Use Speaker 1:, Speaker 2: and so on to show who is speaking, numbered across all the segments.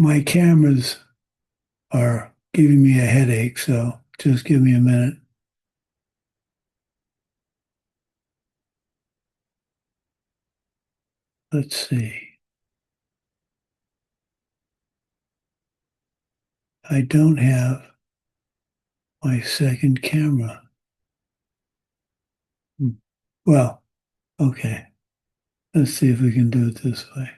Speaker 1: My cameras are giving me a headache, so just give me a minute. Let's see. I don't have my second camera. Hmm. Well, okay. Let's see if we can do it this way.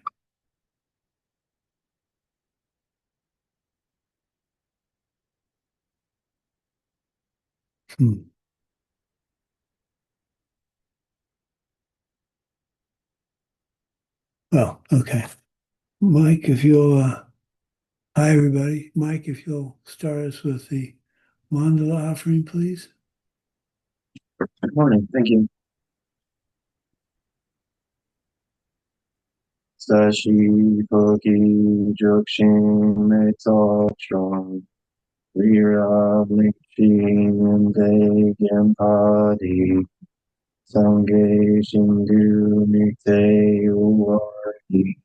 Speaker 1: Hmm. Well, okay. Mike, if you'll, hi everybody. Mike, if you'll start us with the mandala offering, please.
Speaker 2: Good morning. Thank you. Sashi Koki Jokshin Metsotron Rira Likshin De Genpadi Sange Shindu Nikse Uwardi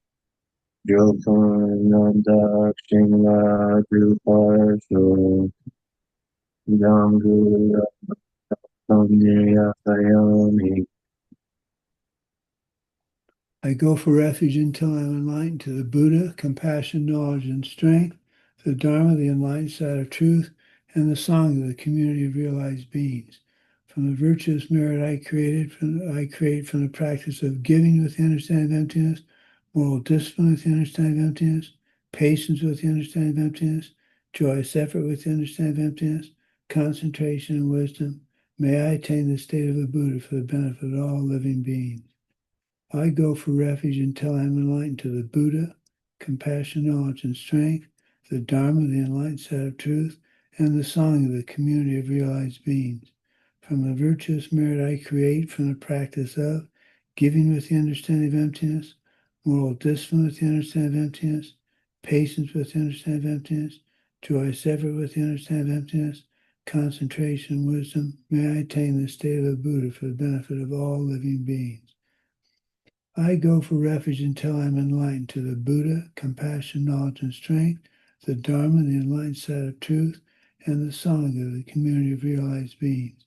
Speaker 2: Jokun Nandakshin La Druparsho Yangu Samnya Sayami.
Speaker 1: I go for refuge until I'm enlightened to the Buddha, compassion, knowledge, and strength, the Dharma, the enlightened side of truth, and the Sangha, the community of realized beings. From the virtuous merit I create from the practice of giving with the understanding of emptiness, moral discipline with the understanding of emptiness, patience with the understanding of emptiness, joyous effort with the understanding of emptiness, concentration and wisdom. May I attain the state of a Buddha for the benefit of all living beings. I go for refuge until I am enlightened to the Buddha, compassion, knowledge, and strength, the Dharma, the enlightened set of truth, and the Sangha, the community of realized beings. From the virtuous merit I create from the practice of giving with the understanding of emptiness, moral discipline with the understanding of emptiness, patience with the understanding of emptiness, joyous effort with the understanding of emptiness, concentration, wisdom, may I attain the state of the Buddha for the benefit of all living beings. I go for refuge until I am enlightened to the Buddha, compassion, knowledge, and strength, the Dharma, the enlightened set of truth, and the Sangha, the community of realized beings.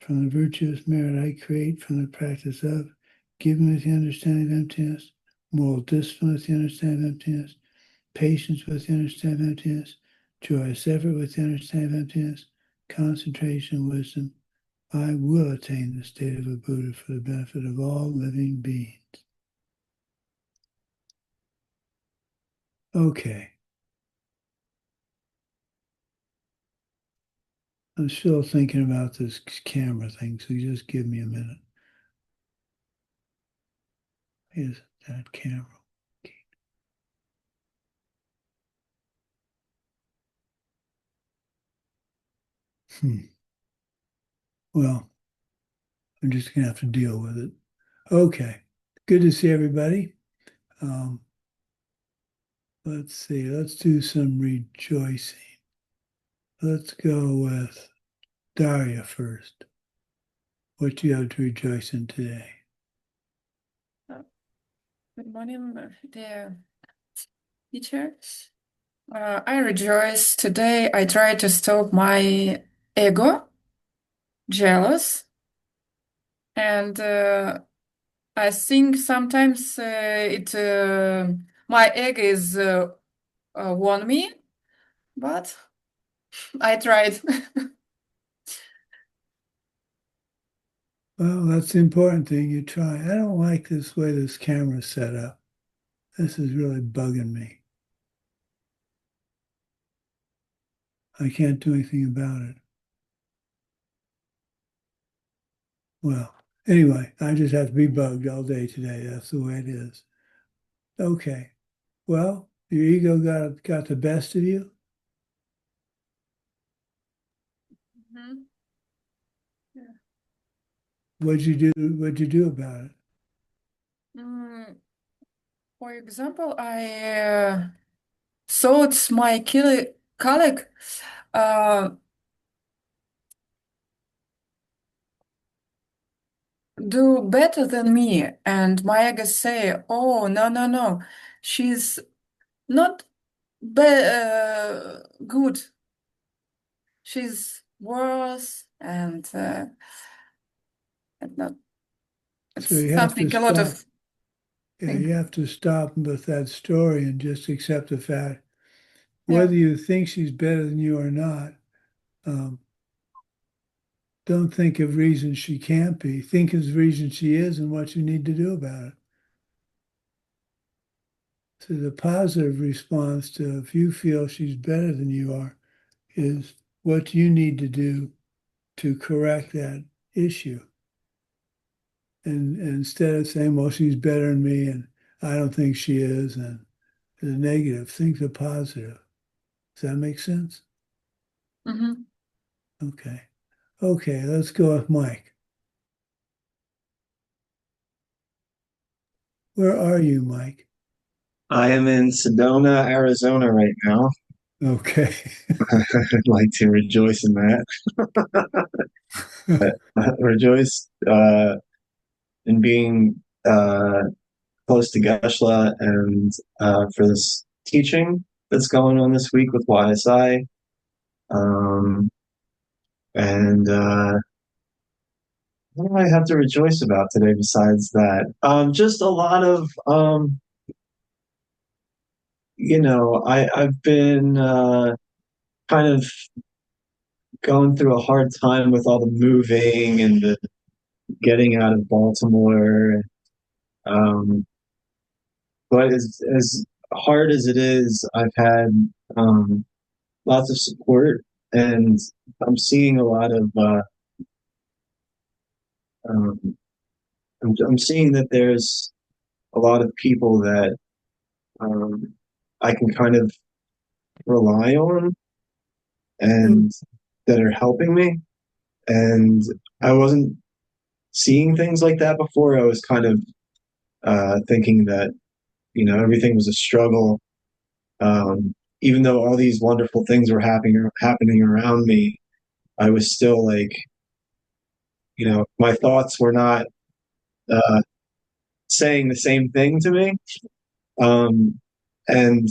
Speaker 1: From the virtuous merit I create from the practice of giving with the understanding of emptiness, moral discipline with the understanding of emptiness, patience with the understanding of emptiness, joyous effort with the understanding of emptiness, concentration, wisdom, I will attain the state of a Buddha for the benefit of all living beings. Okay. I'm still thinking about this camera thing, so just give me a minute. Is that camera? Hmm. Well, I'm just gonna have to deal with it. Okay. Good to see everybody. Um, let's see. Let's do some rejoicing. Let's go with Daria first. What do you have to rejoice in today?
Speaker 3: Uh, Good morning, dear teacher. I rejoice today. I try to stop my ego, jealous, and I think sometimes it my ego is won me, but I tried.
Speaker 1: Well, that's the important thing. You try. I don't like this way this camera's set up. This is really bugging me. I can't do anything about it. Well, anyway, I just have to be bugged all day today. That's the way it is. Okay. Well, your ego got the best of you.
Speaker 3: Mhm. Yeah.
Speaker 1: What'd you do? What'd you do about it?
Speaker 3: Mm, for example, I thought my colleague uh, do better than me, and my ego say, "Oh, no, no, no, she's not good. She's worse and not.
Speaker 1: So
Speaker 3: It's
Speaker 1: you have to
Speaker 3: something a lot
Speaker 1: stop.
Speaker 3: of
Speaker 1: Yeah,
Speaker 3: thing.
Speaker 1: you have to stop with that story and just accept the fact,
Speaker 3: Yeah.
Speaker 1: whether you think she's better than you or not. Um, don't think of reasons she can't be. Think of reasons she is and what you need to do about it. So the positive response to if you feel she's better than you are is what you need to do to correct that issue. And instead of saying, well, she's better than me and I don't think she is, and the negative, think the positive. Does that make sense?
Speaker 3: Hmm.
Speaker 1: Okay. Okay, let's go with Mike. Where are you, Mike?
Speaker 2: I am in Sedona, Arizona right now.
Speaker 1: Okay.
Speaker 2: I'd like to rejoice in that. Rejoice in being close to Geshe and for this teaching that's going on this week with YSI. Um, and what do I have to rejoice about today besides that? Just a lot of, I've been kind of going through a hard time with all the moving and the getting out of Baltimore. Um, but as hard as it is, I've had lots of support, and I'm seeing a lot of. Um, I'm seeing that there's a lot of people that um, I can kind of rely on
Speaker 1: Good.
Speaker 2: and that are helping me. And I wasn't seeing things like that before. I was kind of thinking that everything was a struggle, even though all these wonderful things were happening around me. I was still like, my thoughts were not uh, saying the same thing to me, um, and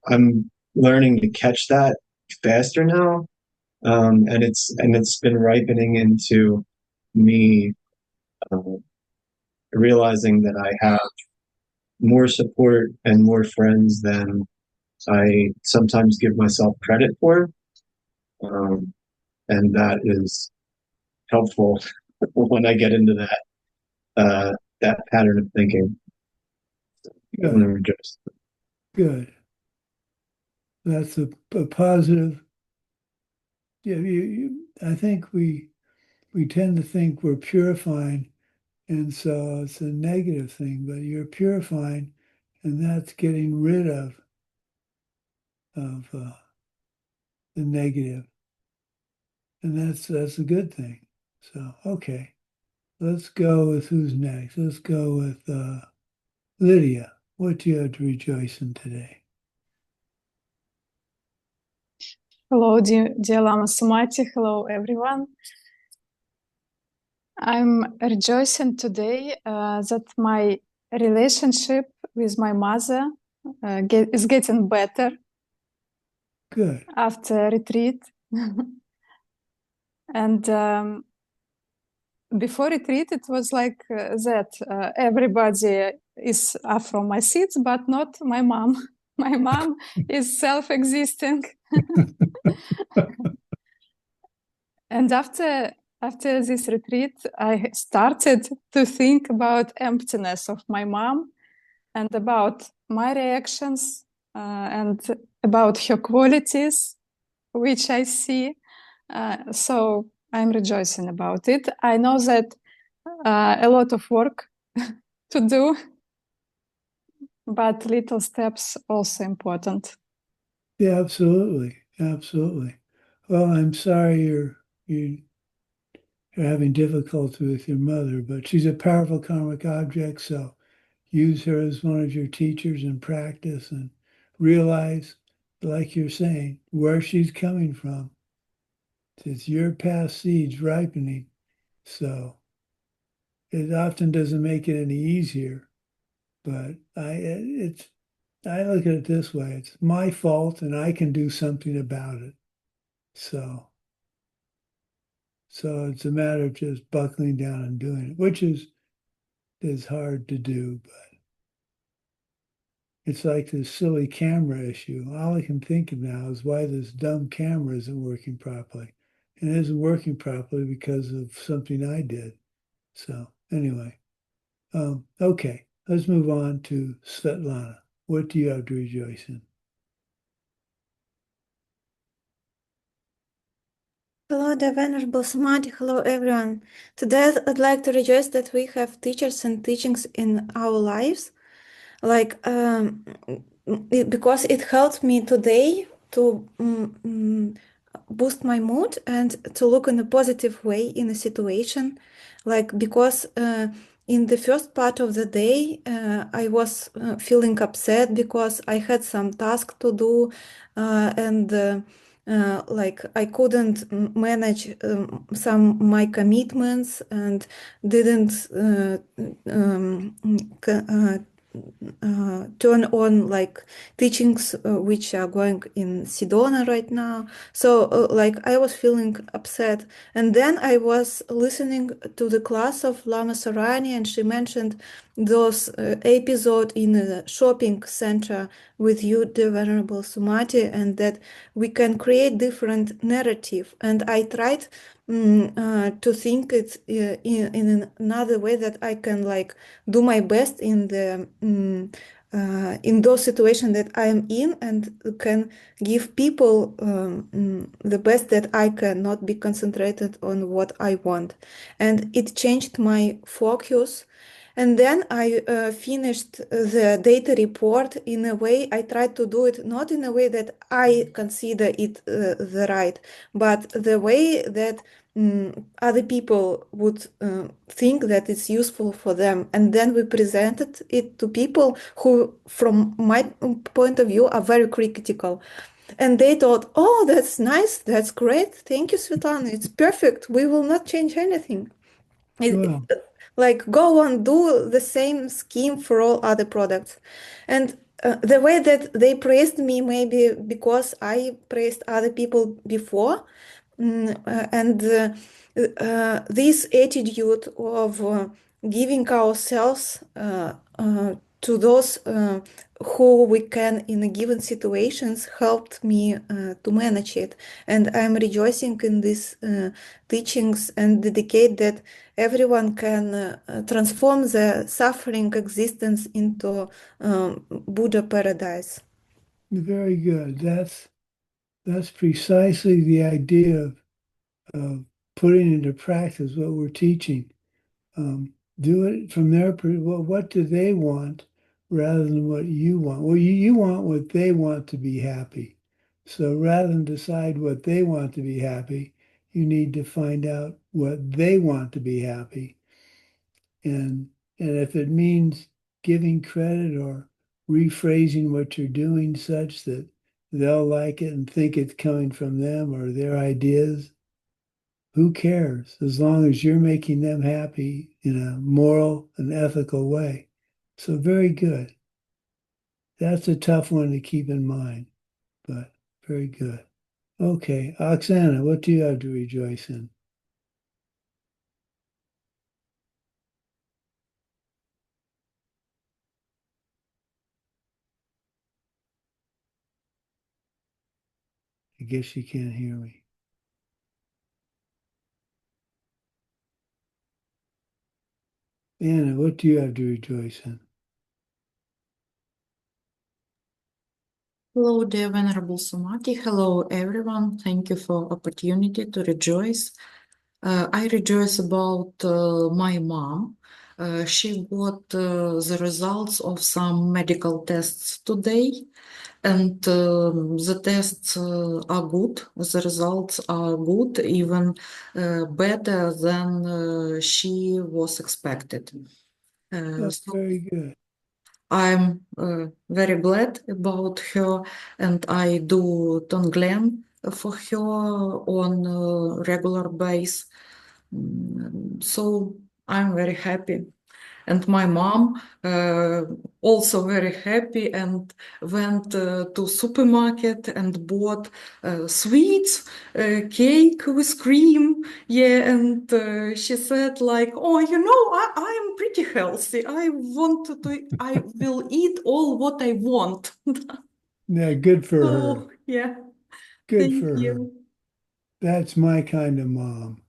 Speaker 2: I'm learning to catch that faster now, and it's been ripening into me uh, realizing that I have more support and more friends than I sometimes give myself credit for. Um, and that is helpful when I get into that pattern of thinking.
Speaker 1: Good. Good. That's a positive. Yeah, I think we tend to think we're purifying, and so it's a negative thing, but you're purifying, and that's getting rid of the negative, and that's a good thing. So okay, let's go with who's next. Let's go with Lydia. What do you have to rejoice in today?
Speaker 4: Hello, dear Lama Sumati. Hello, everyone. I'm rejoicing today that my relationship with my mother is getting better
Speaker 1: Good.
Speaker 4: after retreat. And before retreat, it was like that. Everybody is from my seats, but not my mom. My mom is self-existing. And after this retreat, I started to think about emptiness of my mom and about my reactions and about her qualities, which I see. So I'm rejoicing about it. I know that a lot of work to do, but little steps also important.
Speaker 1: Yeah, absolutely. Absolutely. Well, I'm sorry you're having difficulty with your mother, but she's a powerful karmic object, so use her as one of your teachers in practice and realize, like you're saying, where she's coming from. It's your past seeds ripening. So it often doesn't make it any easier, but it's I look at it this way. It's my fault and I can do something about it. So it's a matter of just buckling down and doing it, which is hard to do, but it's like this silly camera issue. All I can think of now is why this dumb camera isn't working properly. And it isn't working properly because of something I did. So anyway, okay, let's move on to Svetlana. What do you have to rejoice in?
Speaker 5: Hello, the Venerable Sumati. Hello, everyone. Today, I'd like to rejoice that we have teachers and teachings in our lives, like because it helped me today to boost my mood and to look in a positive way in a situation, like because in the first part of the day, I was feeling upset because I had some task to do and. Like I couldn't manage some my commitments and didn't turn on like teachings which are going in Sedona right now. So like I was feeling upset, and then I was listening to the class of Lama Sarani, and she mentioned those episode in a shopping center with you, the Venerable Sumati, and that we can create different narrative. And I tried to think it in another way, that I can like do my best in the in those situations that I'm in, and can give people the best that I can, not be concentrated on what I want. And it changed my focus. And then I finished the data report in a way. I tried to do it not in a way that I consider it the right, but the way that other people would think that it's useful for them. And then we presented it to people who, from my point of view, are very critical. And they thought, oh, that's nice, that's great. Thank you, Svetlana. It's perfect. We will not change anything.
Speaker 1: Well,
Speaker 5: Like go on, do the same scheme for all other products. And the way that they praised me, maybe because I praised other people before, and this attitude of giving ourselves to those who we can in a given situations helped me to manage it. And I'm rejoicing in these teachings and dedicate that everyone can transform the suffering existence into Buddha paradise.
Speaker 1: very good. That's precisely the idea of putting into practice what we're teaching. Do it from well, what do they want rather than what you want? Well, you want what they want to be happy. So rather than decide what they want to be happy, you need to find out what they want to be happy. And if it means giving credit or rephrasing what you're doing such that they'll like it and think it's coming from them or their ideas, who cares? As long as you're making them happy in a moral and ethical way. So very good. That's a tough one to keep in mind, but very good. Okay, Oksana, what do you have to rejoice in? I guess you can't hear me. Anna, what do you have to rejoice in?
Speaker 6: Hello, dear Venerable Sumati. Hello, everyone. Thank you for opportunity to rejoice. I rejoice about my mom. She got the results of some medical tests today, and the tests are good. The results are good, even better than she was expected.
Speaker 1: That's
Speaker 6: So
Speaker 1: very good.
Speaker 6: I'm very glad about her, and I do Tonglen for her on a regular basis. So I'm very happy. And my mom also very happy and went to supermarket and bought sweets, cake with cream. Yeah, and she said like, oh, you know, I am pretty healthy. I will eat all what I want.
Speaker 1: Yeah, good for her.
Speaker 6: So, yeah,
Speaker 1: Good
Speaker 6: thank
Speaker 1: for her.
Speaker 6: you.
Speaker 1: That's my kind of mom.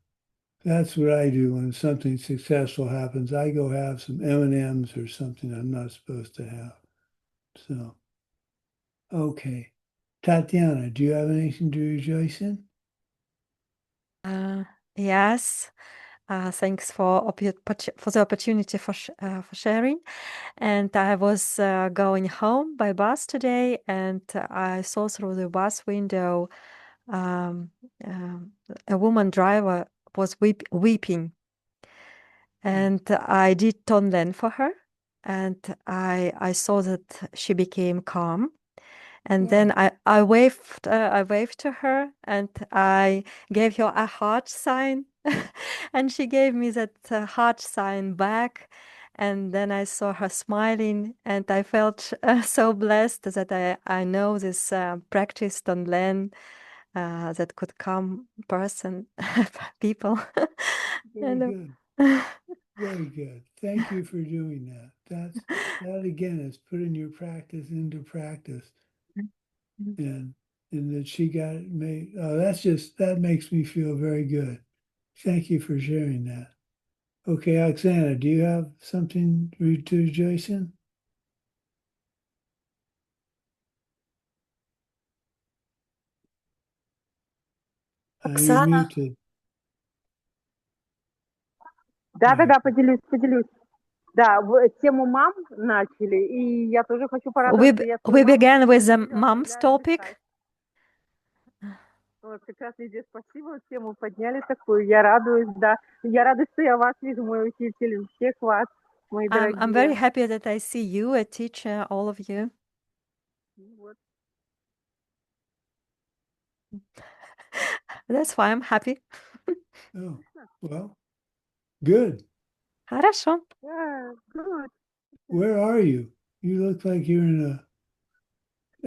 Speaker 1: That's what I do when something successful happens. I go have some M&Ms or something I'm not supposed to have. So, okay. Tatiana, do you have anything to rejoice in?
Speaker 7: Yes. Thanks for the opportunity for sharing. And I was going home by bus today, and I saw through the bus window um, a woman driver was weeping, and I did turn lane for her, and I saw that she became calm. And then I waved to her, and I gave her a heart sign, and she gave me that heart sign back. And then I saw her smiling, and I felt so blessed that I know this practice on land that could calm people.
Speaker 1: Very
Speaker 7: And,
Speaker 1: good. Very good. Thank you for doing that. That again is putting your practice into practice. And that she got it made. Oh, that makes me feel very good. Thank you for sharing that. Okay, Oksana, do you have something to rejoice in? You're
Speaker 8: Оксана.
Speaker 1: muted.
Speaker 8: Да, поделюсь. Да, тему мам начали, и я тоже хочу порадоваться.
Speaker 7: we began with the mom's topic.
Speaker 8: Прекрасная идея, спасибо. Тему подняли такую, я радуюсь, да. Я рада, что я вас вижу, мой учитель, всех вас, мои дорогие.
Speaker 7: I'm very happy that I see you, a teacher, all of you. That's why I'm happy.
Speaker 1: Oh, well, good.
Speaker 7: Хорошо.
Speaker 8: Yeah, good.
Speaker 1: Where are you? You look like you're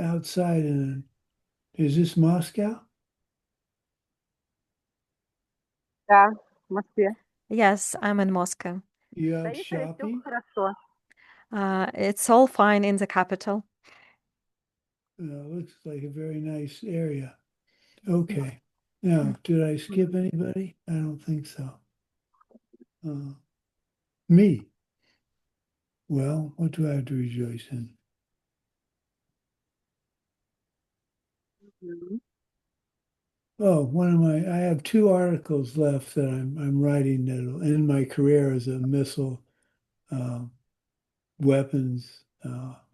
Speaker 1: outside is this Moscow?
Speaker 8: Да, в Москве.
Speaker 7: Yes, I'm in Moscow.
Speaker 1: You out shopping?
Speaker 8: Хорошо.
Speaker 7: It's all fine in the capital.
Speaker 1: Looks like a very nice area. Okay. Now, did I skip anybody? I don't think so. Me. Well, what do I have to rejoice in? Oh, I have 2 articles left that I'm writing that'll end my career as a missile weapons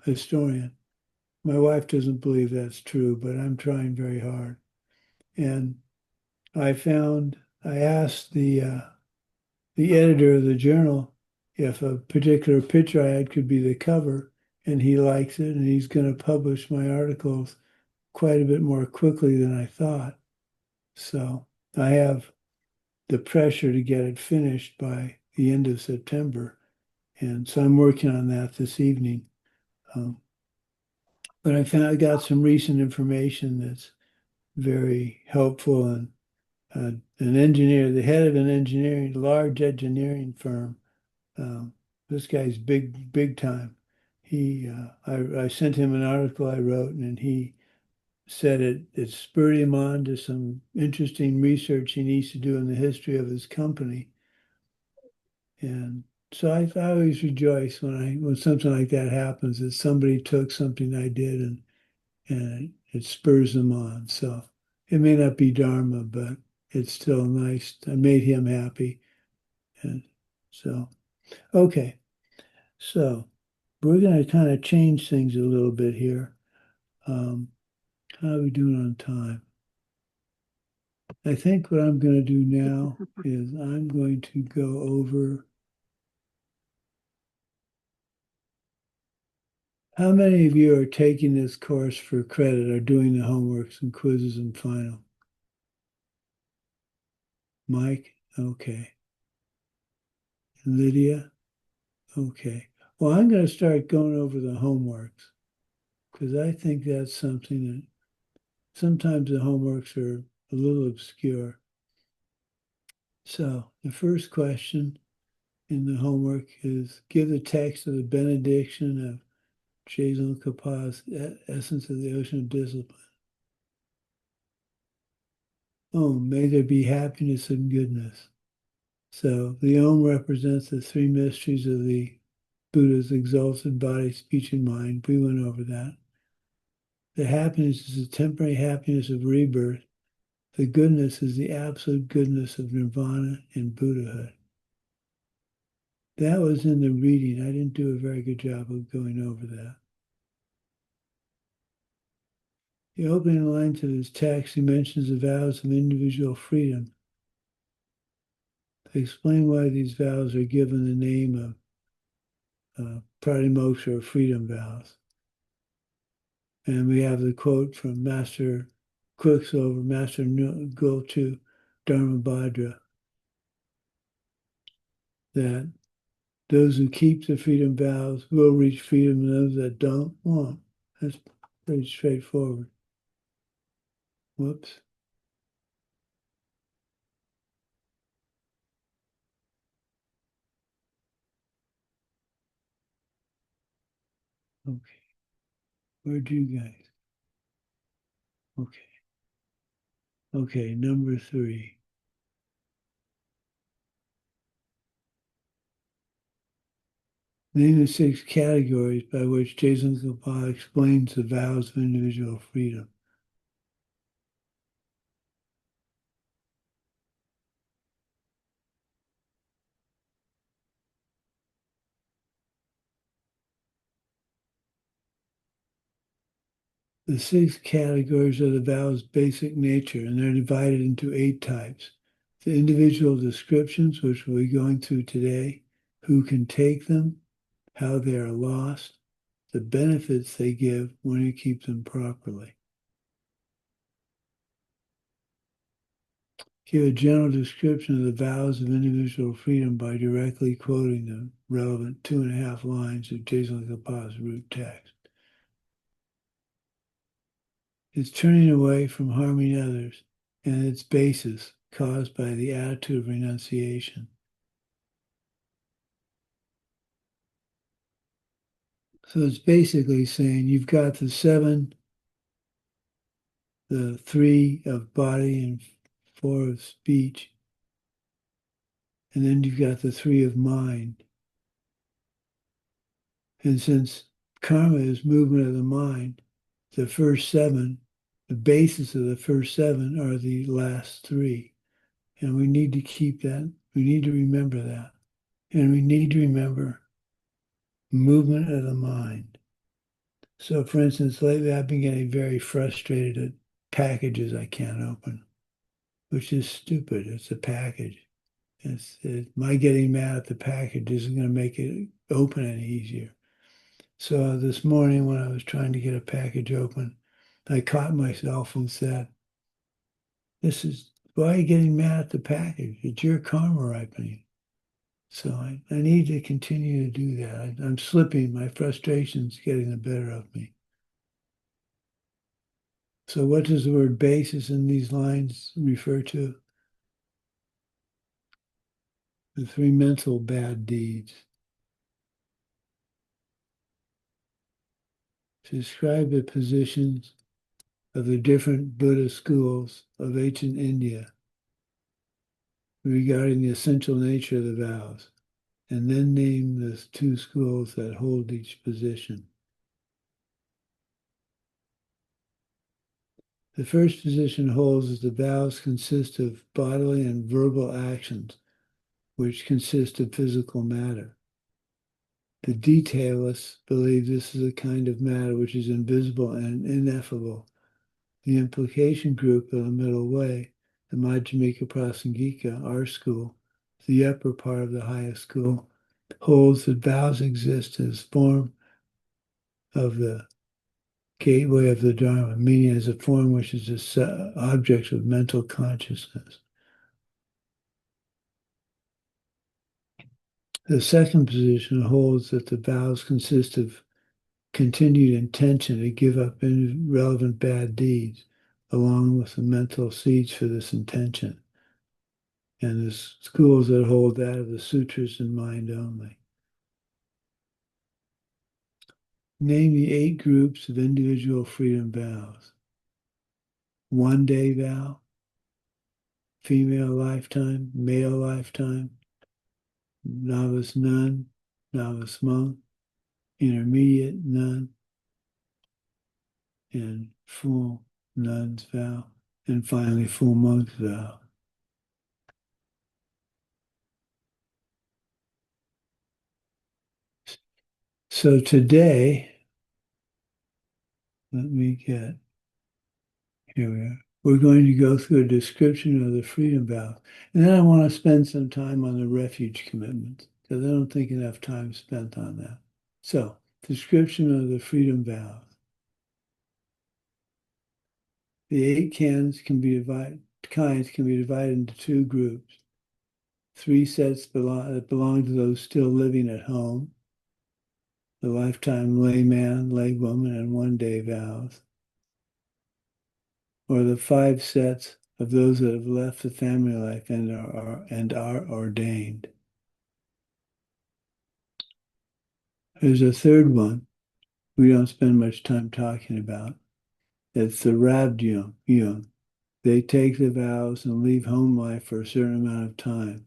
Speaker 1: historian. My wife doesn't believe that's true, but I'm trying very hard. And I asked the editor of the journal if a particular picture I had could be the cover, and he likes it, and he's going to publish my articles quite a bit more quickly than I thought. So I have the pressure to get it finished by the end of September. And so I'm working on that this evening. But I got some recent information that's very helpful, and an engineer, the head of an large engineering firm. This guy's big time. I sent him an article I wrote, and he said it spurred him on to some interesting research he needs to do in the history of his company. And so I always rejoice when something like that happens, that somebody took something I did and it spurs them on. So it may not be Dharma, but it's still nice. I made him happy. And so, okay. So we're going to kind of change things a little bit here. How are we doing on time? I think what I'm going to do now is I'm going to go over. How many of you are taking this course for credit, or doing the homeworks and quizzes and final? Mike? Okay. Lydia? Okay. Well, I'm going to start going over the homeworks because I think that's something that sometimes the homeworks are a little obscure. So the first question in the homework is give the text of the benediction of Geshe Kapa's Essence of the Ocean of Discipline. Oh, may there be happiness and goodness. So the Om represents the three mysteries of the Buddha's exalted body, speech, and mind. We went over that. The happiness is the temporary happiness of rebirth. The goodness is the absolute goodness of nirvana and Buddhahood. That was in the reading. I didn't do a very good job of going over that. The opening lines of his text, he mentions the vows of individual freedom. To explain why these vows are given the name of pratimoksha or freedom vows. And we have the quote from Master Quicksilver, Master Gulchu Dharmabhadra, that those who keep the freedom vows will reach freedom, and those that don't won't. That's pretty straightforward. Whoops. Okay. Where'd you guys? Okay. Okay, number 3. Name the 6 categories by which Geshe Michael explains the vows of individual freedom. The 6 categories are the vows' basic nature, and they're divided into 8 types. The individual descriptions, which we'll be going through today, who can take them, how they are lost, the benefits they give when you keep them properly. Give a general description of the vows of individual freedom by directly quoting the relevant 2.5 lines of Geshe Michael's root text. It's turning away from harming others and its basis caused by the attitude of renunciation. So it's basically saying you've got the 7, the 3 of body and 4 of speech, and then you've got the 3 of mind. And since karma is movement of the mind, the first 7, the basis of the first 7 are the last 3. And we need to keep that. We need to remember that. And we need to remember movement of the mind. So for instance, lately I've been getting very frustrated at packages I can't open, which is stupid. It's a package. My getting mad at the package isn't going to make it open any easier. So this morning when I was trying to get a package open, I caught myself and said, why are you getting mad at the package? It's your karma ripening. So I need to continue to do that. I'm slipping. My frustration's getting the better of me. So what does the word basis in these lines refer to? The 3 mental bad deeds. To describe the positions of the different Buddhist schools of ancient India regarding the essential nature of the vows, and then name the 2 schools that hold each position. The first position holds that the vows consist of bodily and verbal actions, which consist of physical matter. The detailists believe this is a kind of matter which is invisible and ineffable. The implication group of the middle way, the Madhyamika Prasangika, our school, the upper part of the highest school, holds that vows exist as form of the gateway of the Dharma, meaning as a form which is the object of mental consciousness. The second position holds that the vows consist of continued intention to give up irrelevant bad deeds, along with the mental seeds for this intention. And the schools that hold that are the sutras and mind only. Name the 8 groups of individual freedom vows. 1 day vow, female lifetime, male lifetime, novice nun, novice monk, intermediate nun, and full nun's vow, and finally full monk's vow. So today, let me get, here we are. We're going to go through a description of the freedom vows. And then I want to spend some time on the refuge commitments, because I don't think enough time is spent on that. So, description of the freedom vows. The 8 kinds can be divided into 2 groups. 3 sets that belong to those still living at home, the lifetime layman, laywoman, and 1 day vows, or the 5 sets of those that have left the family life and are ordained. There's a third one we don't spend much time talking about. It's the Rabdyung. They take the vows and leave home life for a certain amount of time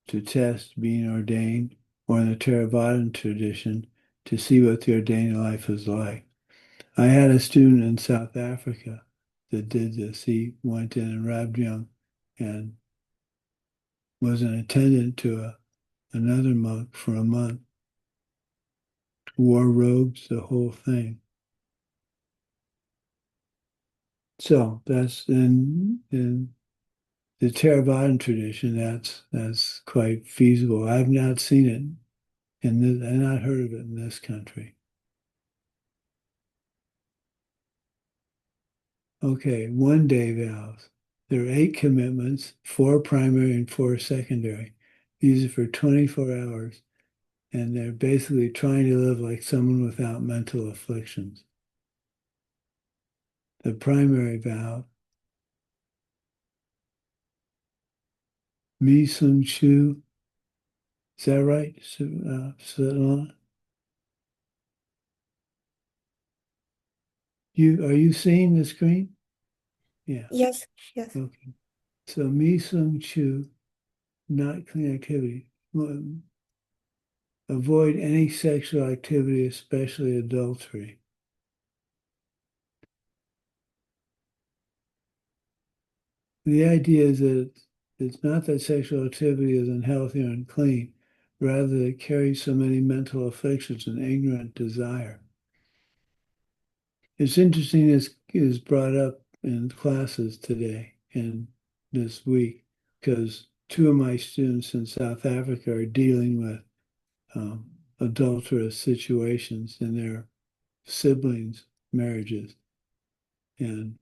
Speaker 1: to test being ordained, or in the Theravadan tradition, to see what the ordained life is like. I had a student in South Africa that did this. He went in Rabdyung and was an attendant to another monk for a month. Wore robes, the whole thing. So that's in the Theravadan tradition. That's quite feasible. I've not seen it I've not heard of it in this country. Okay, 1 day vows. There are 8 commitments, 4 primary and 4 secondary. These are for 24 hours, and they're basically trying to live like someone without mental afflictions. The primary vow, Mi Sung Chu, is that right, Svetlana? Are you seeing the screen? Yeah.
Speaker 5: Yes, yes.
Speaker 1: Okay. So Mi Sung Chu, not clean activity. Avoid any sexual activity, especially adultery. The idea is that it's not that sexual activity is unhealthy or unclean, rather that it carries so many mental afflictions and ignorant desire. It's interesting this is brought up in classes today and this week, because 2 of my students in South Africa are dealing with adulterous situations in their siblings' marriages. And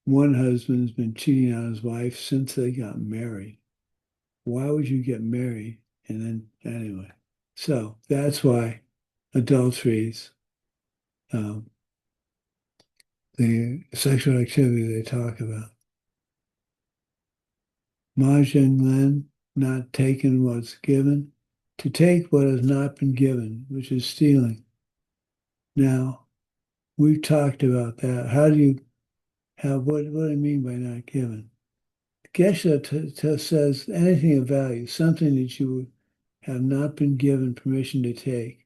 Speaker 1: one husband's been cheating on his wife since they got married. Why would you get married? And then, anyway. So that's why adulteries, the sexual activity they talk about. Majin Len, not taking what's given. To take what has not been given, which is stealing. Now, we've talked about that. How do you what do I mean by not given? Geshe says anything of value, something that you have not been given permission to take,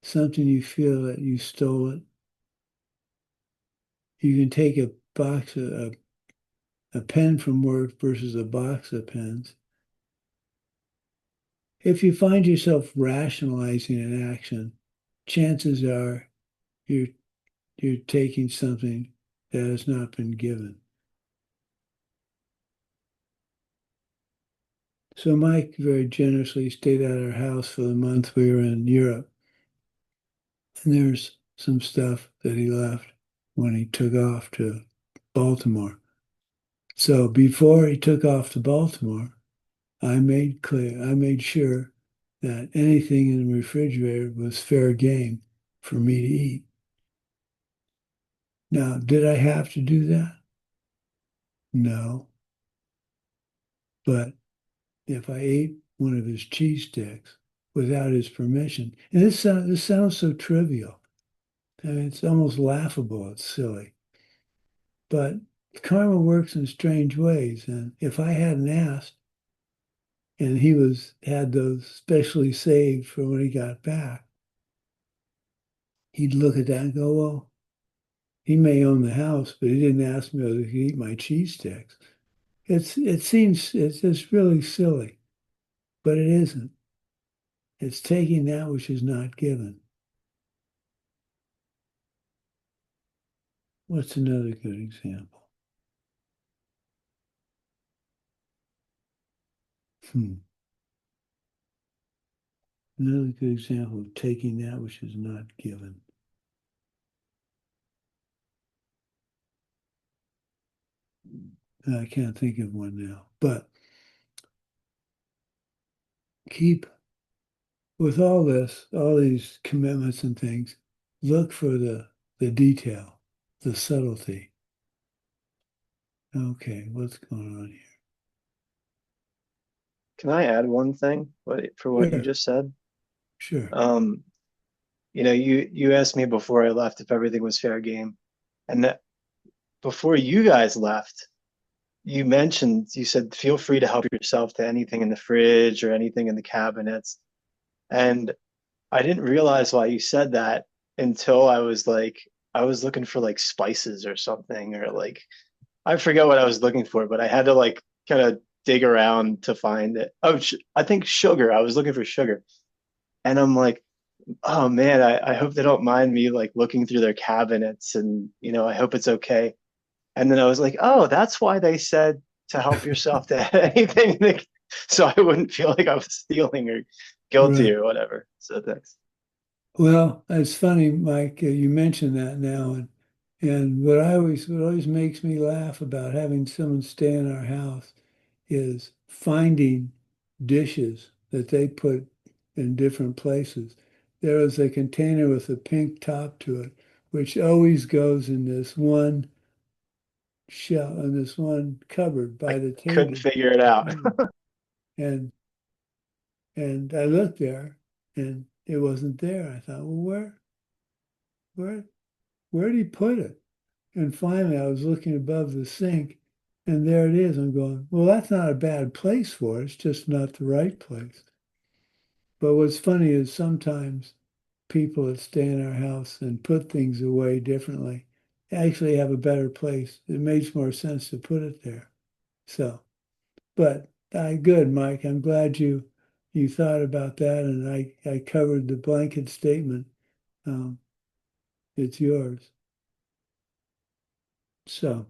Speaker 1: something you feel that you stole it. You can take a box, a pen from work versus a box of pens. If you find yourself rationalizing an action, chances are you're taking something that has not been given. So Mike very generously stayed at our house for the month we were in Europe. And there's some stuff that he left when he took off to Baltimore. So before he took off to Baltimore, I made sure that anything in the refrigerator was fair game for me to eat. Now, did I have to do that? No. But if I ate one of his cheese sticks without his permission, and this sounds so trivial. I mean, it's almost laughable. It's silly. But karma works in strange ways. And if I hadn't asked, and he had those specially saved for when he got back, he'd look at that and go, well, he may own the house, but he didn't ask me whether he could eat my cheese sticks. It's just really silly, but it isn't. It's taking that which is not given. What's another good example? Another good example of taking that which is not given. I can't think of one now, but keep, with all this, all these commitments and things, look for the detail, the subtlety. Okay, what's going on here?
Speaker 2: Can I add one thing for what you
Speaker 1: Sure.
Speaker 2: just said?
Speaker 1: Sure.
Speaker 2: You asked me before I left if everything was fair game. And that before you guys left, you said, feel free to help yourself to anything in the fridge or anything in the cabinets. And I didn't realize why you said that until I was looking for like spices or something, or like, I forget what I was looking for, but I had to like kind of dig around to find it. Oh, I think sugar. I was looking for sugar. And I'm like, oh man, I hope they don't mind me like looking through their cabinets, and I hope it's okay. And then I was like, oh, that's why they said to help yourself to anything, so I wouldn't feel like I was stealing or guilty
Speaker 1: Right.
Speaker 2: or whatever. So thanks.
Speaker 1: Well, it's funny, Mike, you mentioned that now, and what always makes me laugh about having someone stay in our house is finding dishes that they put in different places. There is a container with a pink top to it, which always goes in this one shelf, in this one cupboard by the
Speaker 2: Couldn't
Speaker 1: table.
Speaker 2: figure it out.
Speaker 1: And I looked there and it wasn't there. I thought, well, where did he put it? And finally I was looking above the sink and there it is. I'm going, well, that's not a bad place for it. It's just not the right place. But what's funny is sometimes people that stay in our house and put things away differently actually have a better place. It makes more sense to put it there. So, but good, Mike. I'm glad you thought about that, and I covered the blanket statement. It's yours. So,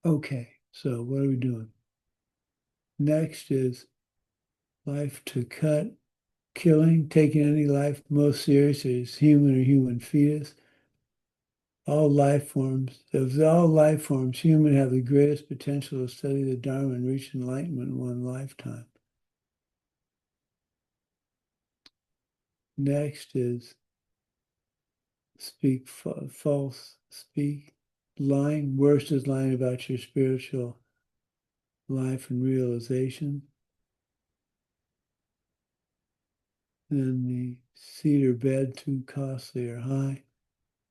Speaker 1: okay. So what are we doing? Next is life to cut, killing, taking any life most seriously as human or human fetus. All life forms, of all life forms, human have the greatest potential to study the Dharma and reach enlightenment in one lifetime. Next is speak false, speak lying. Worst is lying about your spiritual life and realization. Then the cedar bed too costly or high.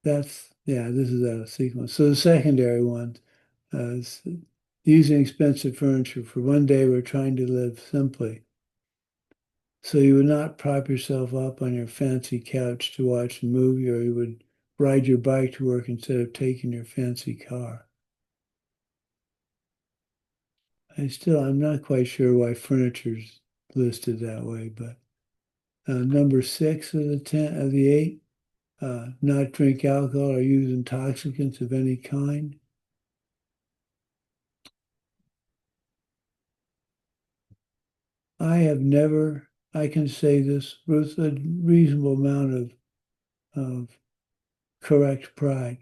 Speaker 1: This is out of sequence. So the secondary one is using expensive furniture. For one day, we're trying to live simply. So you would not prop yourself up on your fancy couch to watch a movie, or you would ride your bike to work instead of taking your fancy car. I'm not quite sure why furniture's listed that way, but number 6 of the 8, not drink alcohol or use intoxicants of any kind. I can say this with a reasonable amount of correct pride.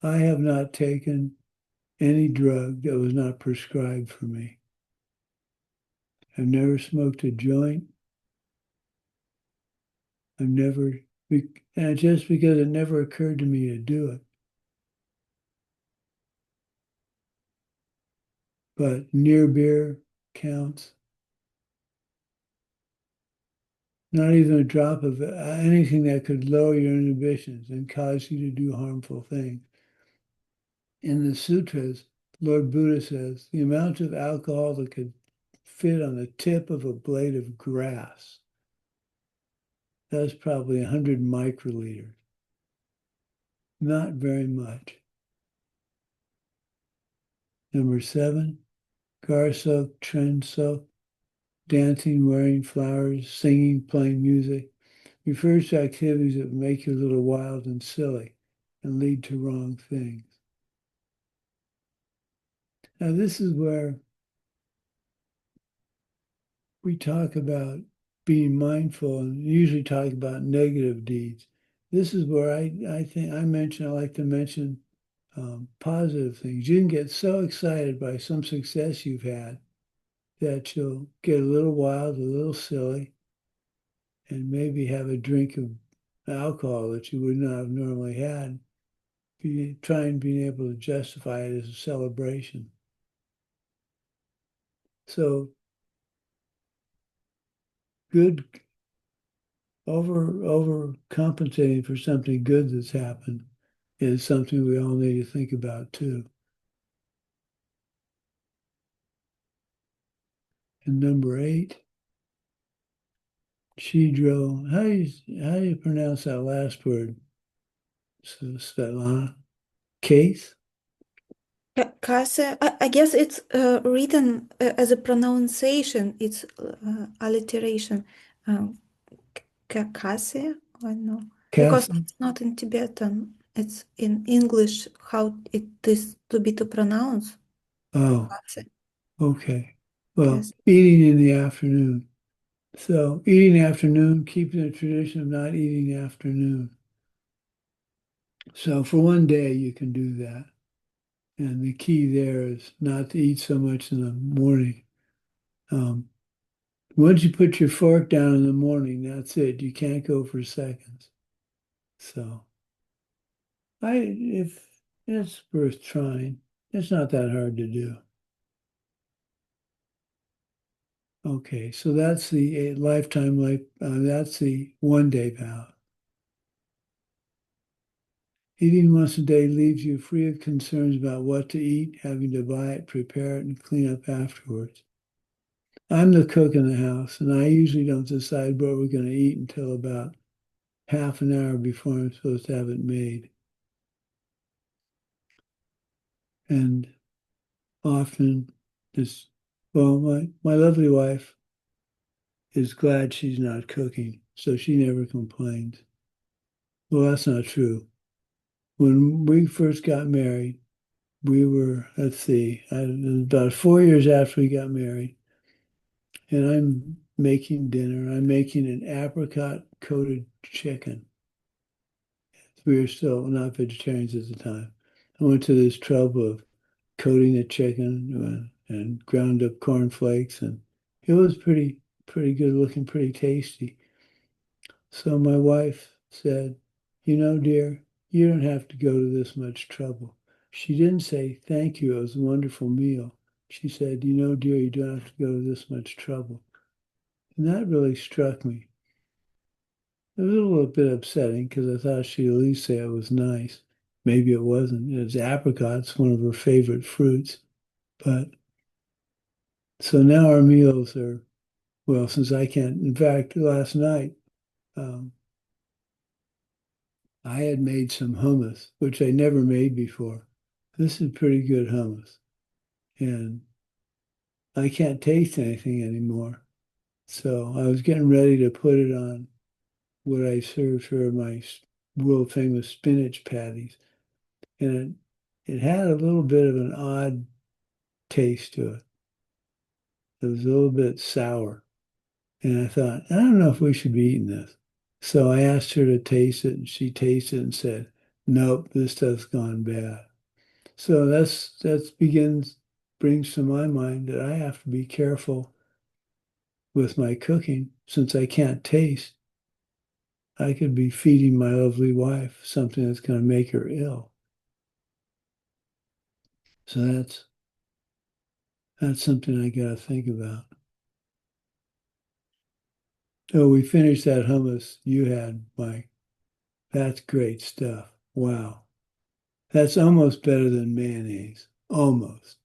Speaker 1: I have not taken any drug that was not prescribed for me. I've never smoked a joint. I've never, and just because it never occurred to me to do it. But near beer counts. Not even a drop of anything that could lower your inhibitions and cause you to do harmful things. In the sutras, Lord Buddha says the amount of alcohol that could fit on the tip of a blade of grass, that's probably 100 microliters. Not very much. Number 7, car soak, trend soak, dancing, wearing flowers, singing, playing music, refers to activities that make you a little wild and silly and lead to wrong things. Now, this is where we talk about being mindful and usually talk about negative deeds. This is where I think I like to mention positive things. You can get so excited by some success you've had that you'll get a little wild, a little silly, and maybe have a drink of alcohol that you would not have normally had. Trying being able to justify it as a celebration. So good overcompensating for something good that's happened is something we all need to think about too. And number 8, Shidro. How do you pronounce that last word? So Svetlana? Case?
Speaker 5: Kase, I guess it's written as a pronunciation. It's alliteration. Kase? I don't know. Because
Speaker 1: Cassie?
Speaker 5: it's not in Tibetan. It's in English how it is to pronounce.
Speaker 1: Oh,
Speaker 5: Kase.
Speaker 1: okay. Well,
Speaker 5: Kase.
Speaker 1: eating in the afternoon. So eating afternoon, keeping the tradition of not eating afternoon. So for one day you can do that. And the key there is not to eat so much in the morning. Once you put your fork down in the morning, that's it. You can't go for seconds. So if it's worth trying, it's not that hard to do. Okay, so that's the that's the 1-day vow. Eating once a day leaves you free of concerns about what to eat, having to buy it, prepare it, and clean up afterwards. I'm the cook in the house, and I usually don't decide what we're going to eat until about half an hour before I'm supposed to have it made. And often my lovely wife is glad she's not cooking, so she never complains. Well, that's not true. When we first got married, we were, let's see, about 4 years after we got married, and I'm making dinner. I'm making an apricot-coated chicken. We were still not vegetarians at the time. I went to this trouble of coating the chicken and ground up cornflakes, and it was pretty good looking, pretty tasty. So my wife said, dear, you don't have to go to this much trouble. She didn't say, thank you, it was a wonderful meal. She said, dear, you don't have to go to this much trouble. And that really struck me. It was a little bit upsetting because I thought she'd at least say it was nice. Maybe it wasn't. It's apricots, one of her favorite fruits. But so now our meals are, well, since I can't, in fact, last night, I had made some hummus, which I never made before. This is pretty good hummus. And I can't taste anything anymore. So I was getting ready to put it on what I served her, my world famous spinach patties. And it had a little bit of an odd taste to it. It was a little bit sour. And I thought, I don't know if we should be eating this. So I asked her to taste it, and she tasted it and said, nope, this stuff's gone bad. So brings to my mind that I have to be careful with my cooking, since I can't taste, I could be feeding my lovely wife something that's going to make her ill. So that's something I got to think about. Oh, we finished that hummus you had, Mike. That's great stuff. Wow. That's almost better than mayonnaise. Almost.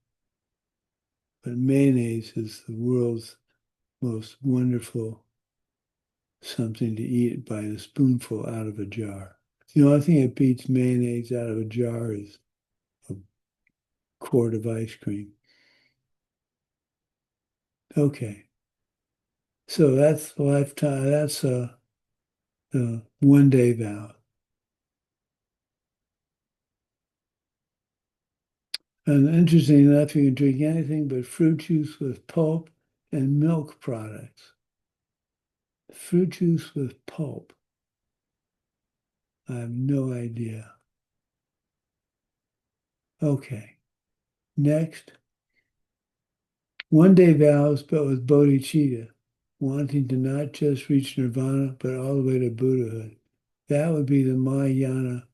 Speaker 1: But mayonnaise is the world's most wonderful something to eat by the spoonful out of a jar. The only thing that beats mayonnaise out of a jar is a quart of ice cream. Okay. So that's lifetime. That's a one-day vow. And interesting enough, you can drink anything but fruit juice with pulp and milk products. Fruit juice with pulp. I have no idea. Okay. Next. One-day vows, but with bodhicitta, wanting to not just reach nirvana, but all the way to Buddhahood. That would be the Mahayana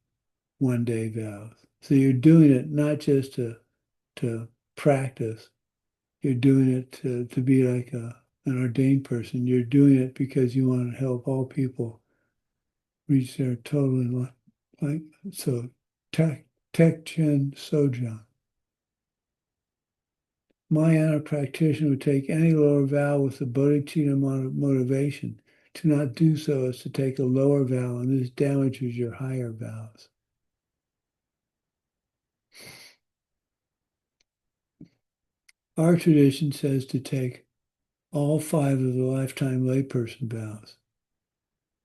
Speaker 1: one-day vows. So you're doing it not just to practice, you're doing it to be like an ordained person. You're doing it because you want to help all people reach their total like so Tek-Chen Sojang. Mahayana practitioner would take any lower vow with the bodhicitta motivation. To not do so is to take a lower vow, and this damages your higher vows. Our tradition says to take all 5 of the lifetime layperson vows.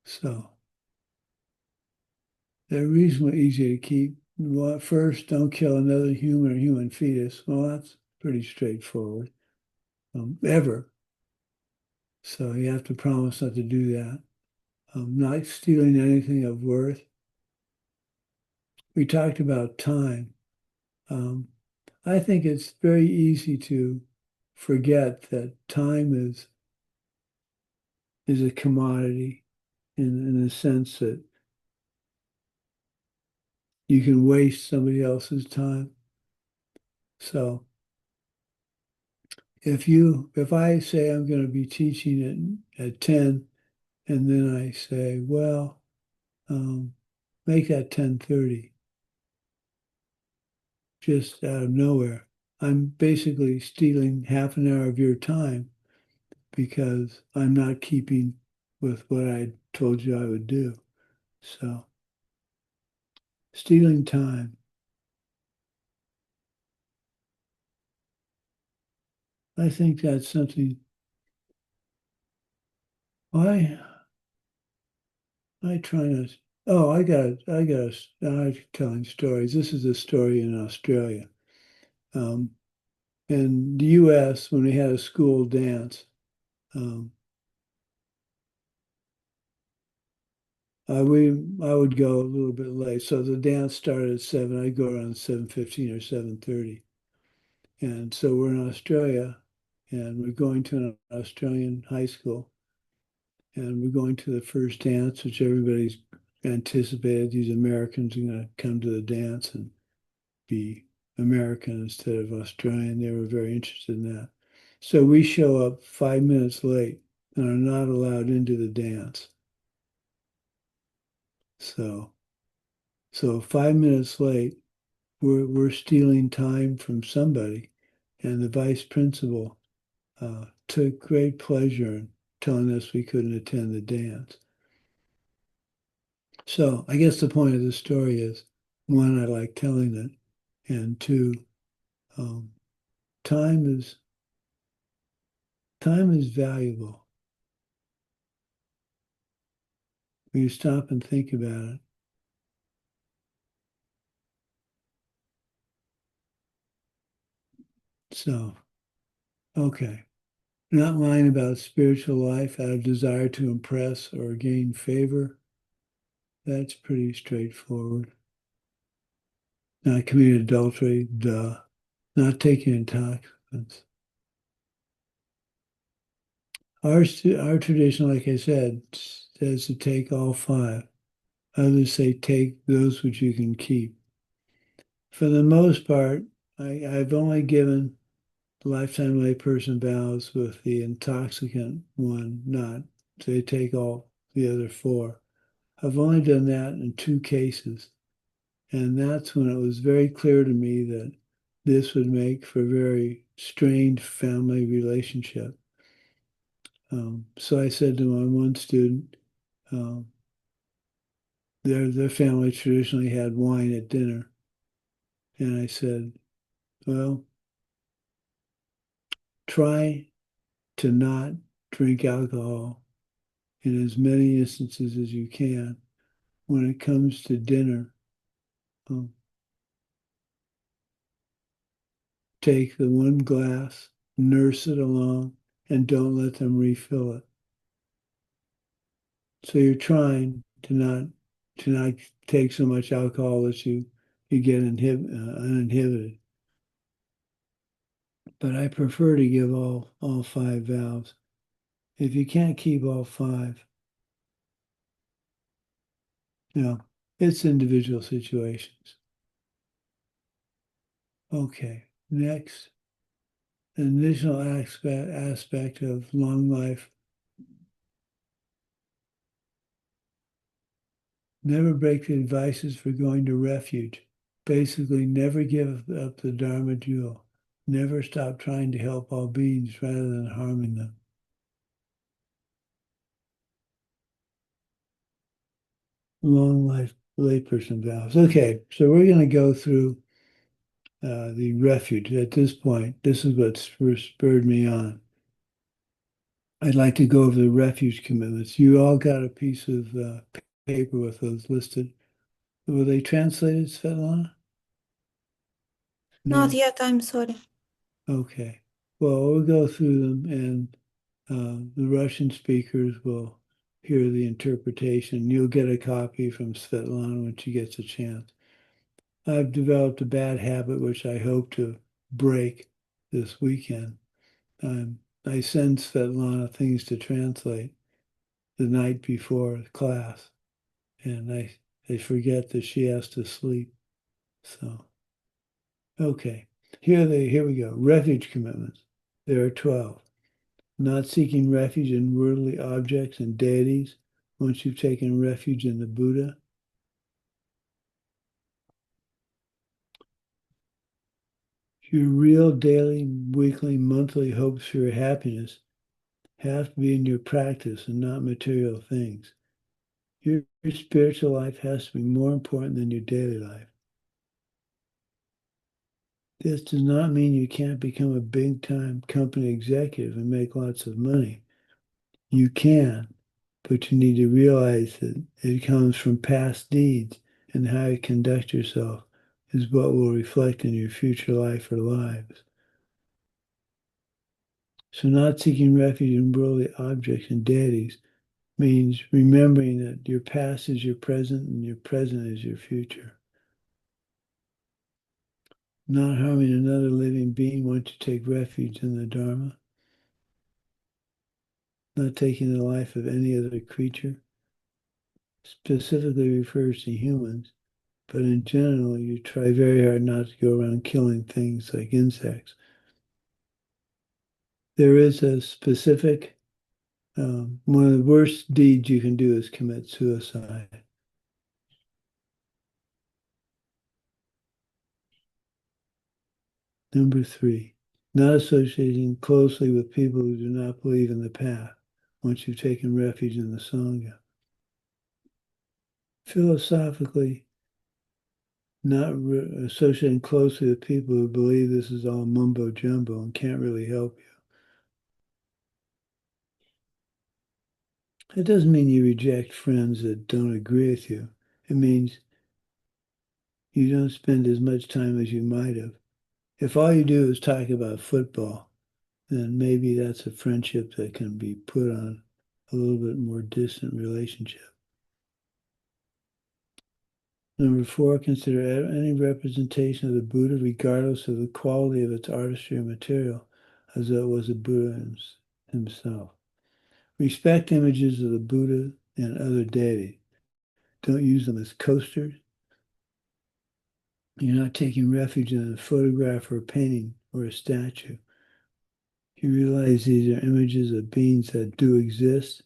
Speaker 1: So they're reasonably easy to keep. First, don't kill another human or human fetus. Well, that's pretty straightforward. Ever. So you have to promise not to do that. Not stealing anything of worth. We talked about time. I think it's very easy to forget that time is a commodity in the sense that you can waste somebody else's time. So if I say I'm going to be teaching at 10, and then I say, well, make that 10:30, just out of nowhere, I'm basically stealing half an hour of your time because I'm not keeping with what I told you I would do. So stealing time. I think that's something. Why I try not. Oh, I'm telling stories. This is a story in Australia. In the U.S., when we had a school dance, I would go a little bit late. So the dance started at 7. I'd go around 7:15 or 7:30. And so we're in Australia, and we're going to an Australian high school, and we're going to the first dance, which everybody's anticipated. These Americans are going to come to the dance and be American instead of Australian. They were very interested in that. So we show up 5 minutes late and are not allowed into the dance. So 5 minutes late, we're stealing time from somebody, and the vice principal took great pleasure in telling us we couldn't attend the dance. So I guess the point of the story is, one, I like telling it, and two, time is valuable. When you stop and think about it. So, okay. Not lying about spiritual life out of desire to impress or gain favor. That's pretty straightforward. Not committing adultery, duh. Not taking intoxicants. Our tradition, like I said, says to take all five. Others say take those which you can keep. For the most part, I've only given lifetime layperson vows with the intoxicant one, not. So they take all the other four. I've only done that in 2 cases. And that's when it was very clear to me that this would make for a very strained family relationship. So I said to my one student, um, their family traditionally had wine at dinner. And I said, well, try to not drink alcohol in as many instances as you can. When it comes to dinner, take the one glass, nurse it along, and don't let them refill it. So you're trying to not take so much alcohol that you get uninhibited. But I prefer to give all five vows. If you can't keep all five, it's individual situations. Okay, next, an additional aspect of long life. Never break the advices for going to refuge. Basically, never give up the Dharma jewel. Never stop trying to help all beings rather than harming them. Long life layperson vows. Okay, so we're going to go through the refuge. At this point, this is what spurred me on. I'd like to go over the refuge commitments. You all got a piece of paper with those listed. Were they translated, Svetlana?
Speaker 5: Not yet, I'm sorry.
Speaker 1: Okay. Well, we'll go through them, and the Russian speakers will hear the interpretation. You'll get a copy from Svetlana when she gets a chance. I've developed a bad habit, which I hope to break this weekend. I send Svetlana things to translate the night before class, and I forget that she has to sleep. So, okay, here we go. Refuge commitments. There are 12. Not seeking refuge in worldly objects and deities once you've taken refuge in the Buddha. Your real daily, weekly, monthly hopes for your happiness have to be in your practice and not material things. Your spiritual life has to be more important than your daily life. This does not mean you can't become a big-time company executive and make lots of money. You can, but you need to realize that it comes from past deeds, and how you conduct yourself is what will reflect in your future life or lives. So not seeking refuge in worldly objects and deities means remembering that your past is your present and your present is your future. Not harming another living being once you take refuge in the Dharma. Not taking the life of any other creature. Specifically refers to humans, but in general, you try very hard not to go around killing things like insects. There is a specific, one of the worst deeds you can do is commit suicide. Number 3, not associating closely with people who do not believe in the path once you've taken refuge in the Sangha. Philosophically, not associating closely with people who believe this is all mumbo jumbo and can't really help you. It doesn't mean you reject friends that don't agree with you. It means you don't spend as much time as you might have. If all you do is talk about football, then maybe that's a friendship that can be put on a little bit more distant relationship. Number 4, consider any representation of the Buddha, regardless of the quality of its artistry or material, as though it was a Buddha himself. Respect images of the Buddha and other deities. Don't use them as coasters. You're not taking refuge in a photograph or a painting or a statue. You realize these are images of beings that do exist,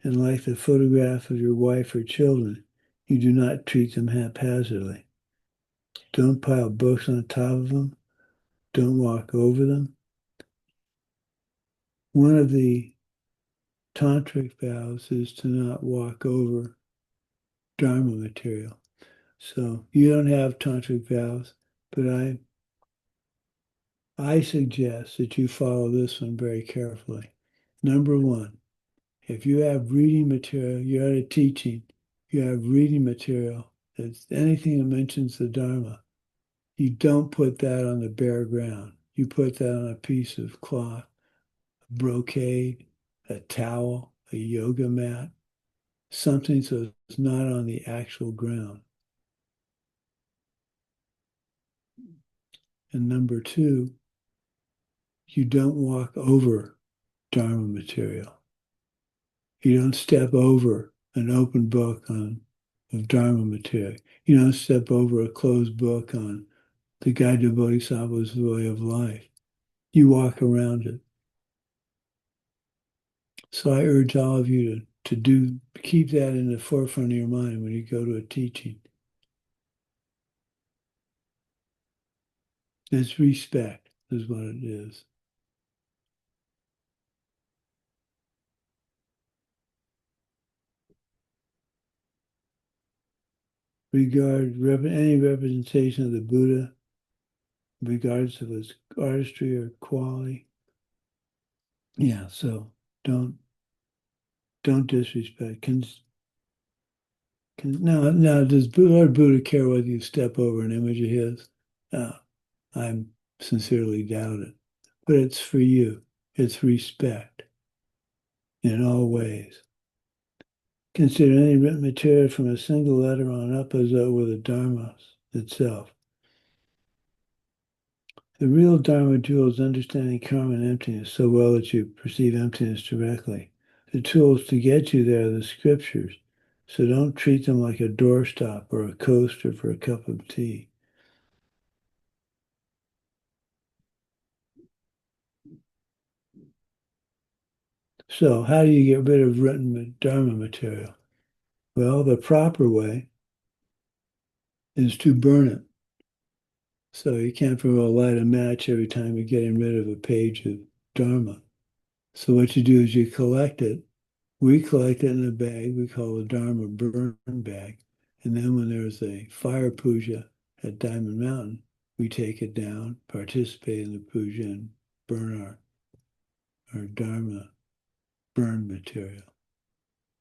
Speaker 1: and like the photograph of your wife or children, you do not treat them haphazardly. Don't pile books on top of them. Don't walk over them. One of the tantric vows is to not walk over Dharma material. So you don't have tantric vows, but I suggest that you follow this one very carefully. Number one, if you have reading material, you're at a teaching, you have reading material, it's anything that mentions the Dharma, you don't put that on the bare ground. You put that on a piece of cloth, a brocade, a towel, a yoga mat, something so it's not on the actual ground. And number two, you don't walk over Dharma material. You don't step over an open book of Dharma material. You don't step over a closed book on the Guide to Bodhisattva's way of life. You walk around it. So I urge all of you to keep that in the forefront of your mind when you go to a teaching. It's respect is what it is. Regard any representation of the Buddha, regardless of its artistry or quality. Yeah, so don't disrespect. Now, does Lord Buddha care whether you step over an image of his? No, I sincerely doubt it. But it's for you. It's respect in all ways. Consider any written material from a single letter on up as though with the Dharma itself. The real Dharma jewel is understanding karma and emptiness so well that you perceive emptiness directly. The tools to get you there are the scriptures, so don't treat them like a doorstop or a coaster for a cup of tea. So how do you get rid of written Dharma material? Well, the proper way is to burn it. So you can't light a match every time you're getting rid of a page of Dharma. So what you do is you collect it. We collect it in a bag we call a Dharma burn bag. And then when there's a fire puja at Diamond Mountain, we take it down, participate in the puja, and burn our Dharma burn material.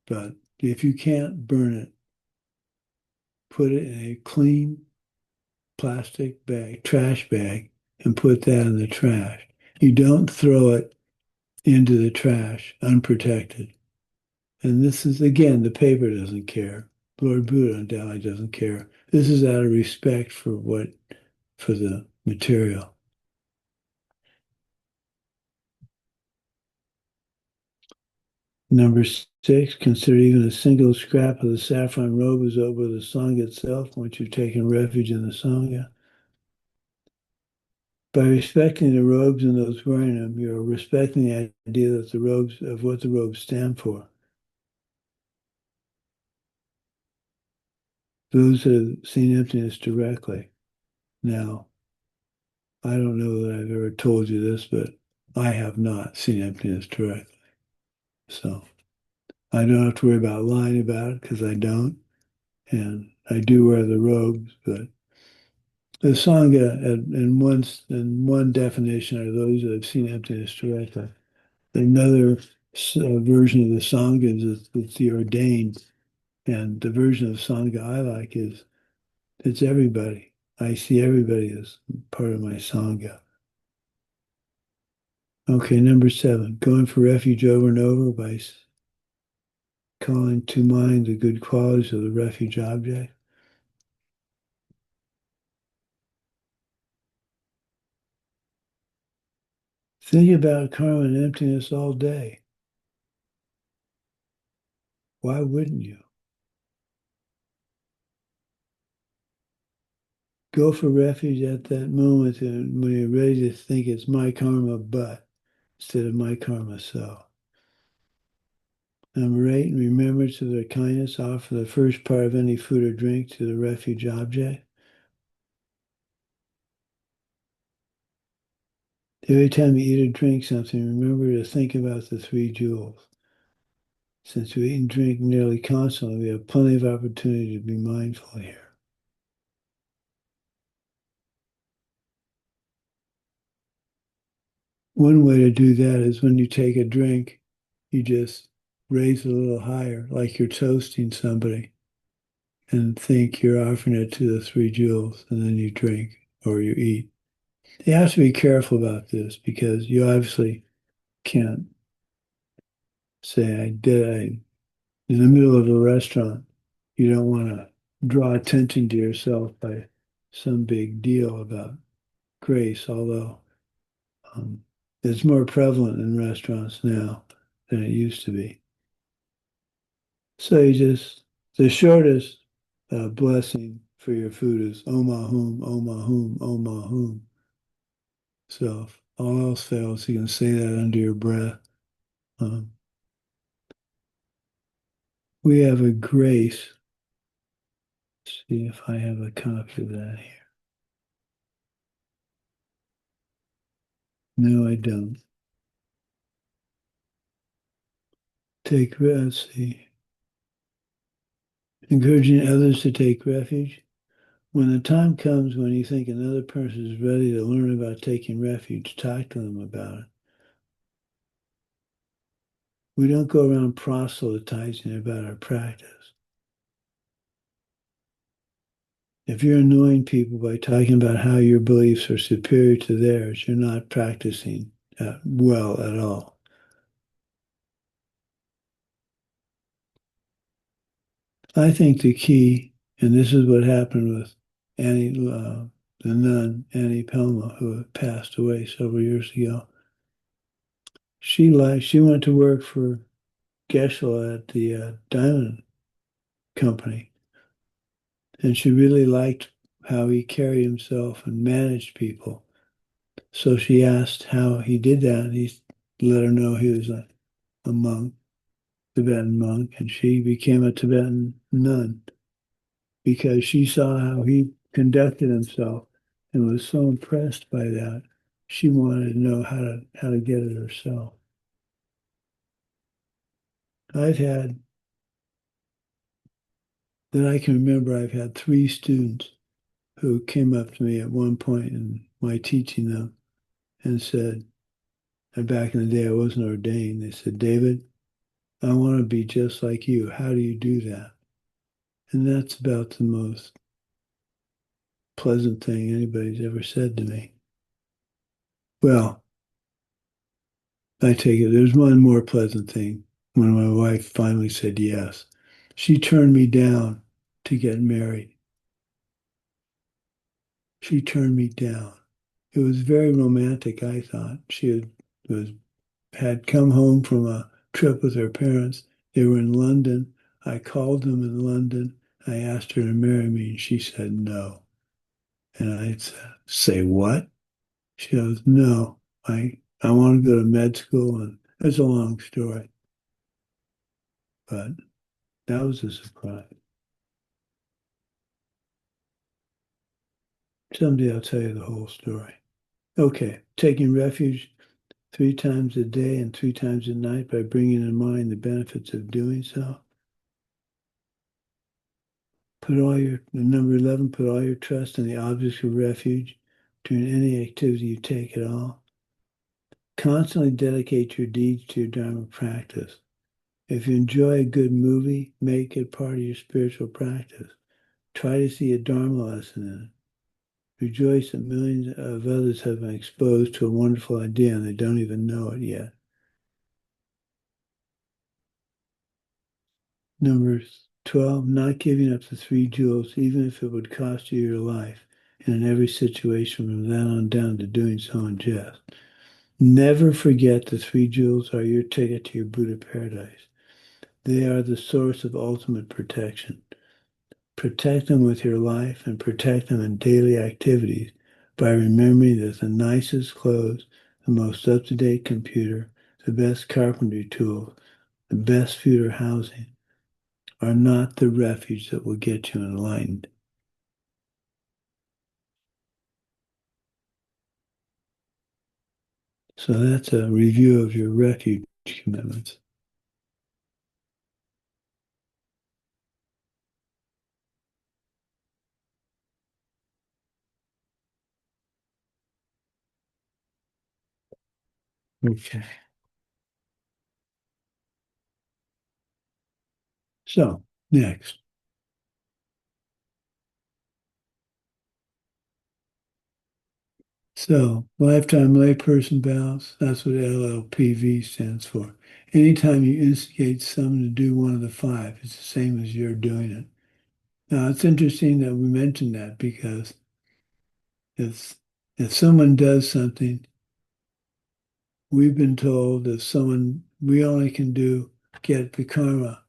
Speaker 1: But if you can't burn it, put it in a clean plastic bag, trash bag, and put that in the trash. You don't throw it into the trash unprotected. And this is, again, the paper doesn't care. Lord Buddha undoubtedly doesn't care. This is out of respect for the material. Number 6, consider even a single scrap of the saffron robe as over the Sangha itself once you've taken refuge in the Sangha. By respecting the robes and those wearing them, you're respecting the idea that what the robes stand for. Those that have seen emptiness directly. Now, I don't know that I've ever told you this, but I have not seen emptiness directly. So I don't have to worry about lying about it because I don't. And I do wear the robes, but the Sangha, in one definition, are those that have seen emptiness directly. Another version of the Sangha is it's the ordained, and the version of Sangha I like is it's everybody. I see everybody as part of my Sangha. Okay, number 7, going for refuge over and over by calling to mind the good qualities of the refuge object. Think about karma and emptiness all day. Why wouldn't you? Go for refuge at that moment when you're ready to think it's my karma but instead of my karma so. Number 8, in remembrance of their kindness, offer the first part of any food or drink to the refuge object. Every time you eat or drink something, remember to think about the 3 jewels. Since we eat and drink nearly constantly, we have plenty of opportunity to be mindful here. One way to do that is when you take a drink, you just raise it a little higher, like you're toasting somebody, and think you're offering it to the 3 jewels, and then you drink or you eat. You have to be careful about this because you obviously can't say, in the middle of a restaurant. You don't want to draw attention to yourself by some big deal about grace, although it's more prevalent in restaurants now than it used to be. So the shortest blessing for your food is Om Ahum, Om Ahum, Om Ahum. So if all else fails, you can say that under your breath. We have a grace. Let's see if I have a copy of that here. No, I don't. Let's see. Encouraging others to take refuge. When the time comes when you think another person is ready to learn about taking refuge, talk to them about it. We don't go around proselytizing about our practice. If you're annoying people by talking about how your beliefs are superior to theirs, you're not practicing well at all. I think the key, and this is what happened with Annie, the nun, Annie Pelma, who had passed away several years ago. She went to work for Geshe at the diamond company, and she really liked how he carried himself and managed people. So she asked how he did that, and he let her know he was a monk, Tibetan monk, and she became a Tibetan nun because she saw how he conducted himself and was so impressed by that. She wanted to know how to get it herself. I've had I've had 3 students who came up to me at one point in my teaching them and said, and back in the day I wasn't ordained, they said, David, I want to be just like you. How do you do that? And that's about the most pleasant thing anybody's ever said to me. Well, I take it there's one more pleasant thing when my wife finally said yes. She turned me down to get married. She turned me down. It was very romantic, I thought. She had come home from a trip with her parents. They were in London. I called them in London. I asked her to marry me, and she said no. And I said, say what? She goes, no, I want to go to med school, and it's a long story. But that was a surprise. Someday I'll tell you the whole story. Okay, taking refuge 3 times a day and 3 times a night by bringing in mind the benefits of doing so. Number 11, put all your trust in the objects of refuge during any activity you take at all. Constantly dedicate your deeds to your Dharma practice. If you enjoy a good movie, make it part of your spiritual practice. Try to see a Dharma lesson in it. Rejoice that millions of others have been exposed to a wonderful idea and they don't even know it yet. Number 12, not giving up the 3 jewels, even if it would cost you your life, and in every situation from then on down to doing so in jest. Never forget the 3 jewels are your ticket to your Buddha paradise. They are the source of ultimate protection. Protect them with your life and protect them in daily activities by remembering that the nicest clothes, the most up-to-date computer, the best carpentry tools, the best food or housing are not the refuge that will get you enlightened. So that's a review of your refuge commitments. Okay. So, next. So, lifetime layperson vows, that's what LLPV stands for. Anytime you instigate someone to do one of the five, it's the same as you're doing it. Now, it's interesting that we mentioned that because if someone does something, we've been told that we only can get the karma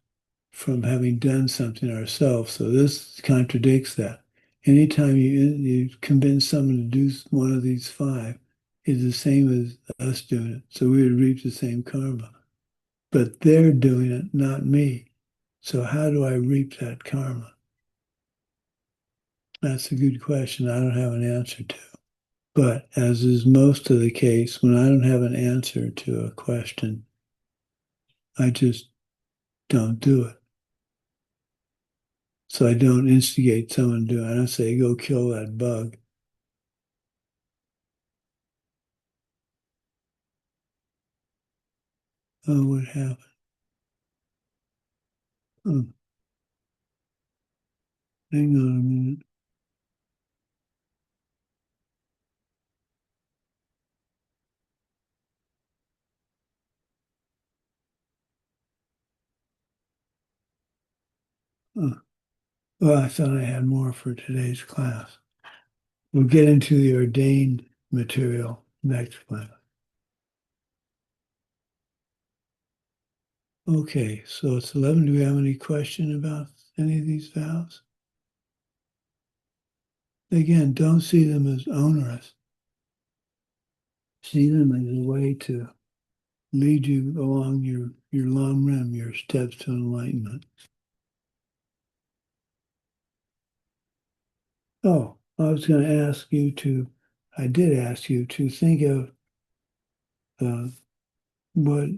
Speaker 1: from having done something ourselves. So this contradicts that. Anytime you convince someone to do one of these five, is the same as us doing it. So we would reap the same karma. But they're doing it, not me. So how do I reap that karma? That's a good question I don't have an answer to. But as is most of the case, when I don't have an answer to a question, I just don't do it. So I don't instigate someone to do it. I don't say, go kill that bug. Oh, what happened? Oh, hang on a minute. Oh, well, I thought I had more for today's class. We'll get into the ordained material next class. Okay, so it's 11. Do we have any question about any of these vows? Again, don't see them as onerous. See them as a way to lead you along your long rim, your steps to enlightenment. Oh, I was going to ask you to, I did ask you to think of what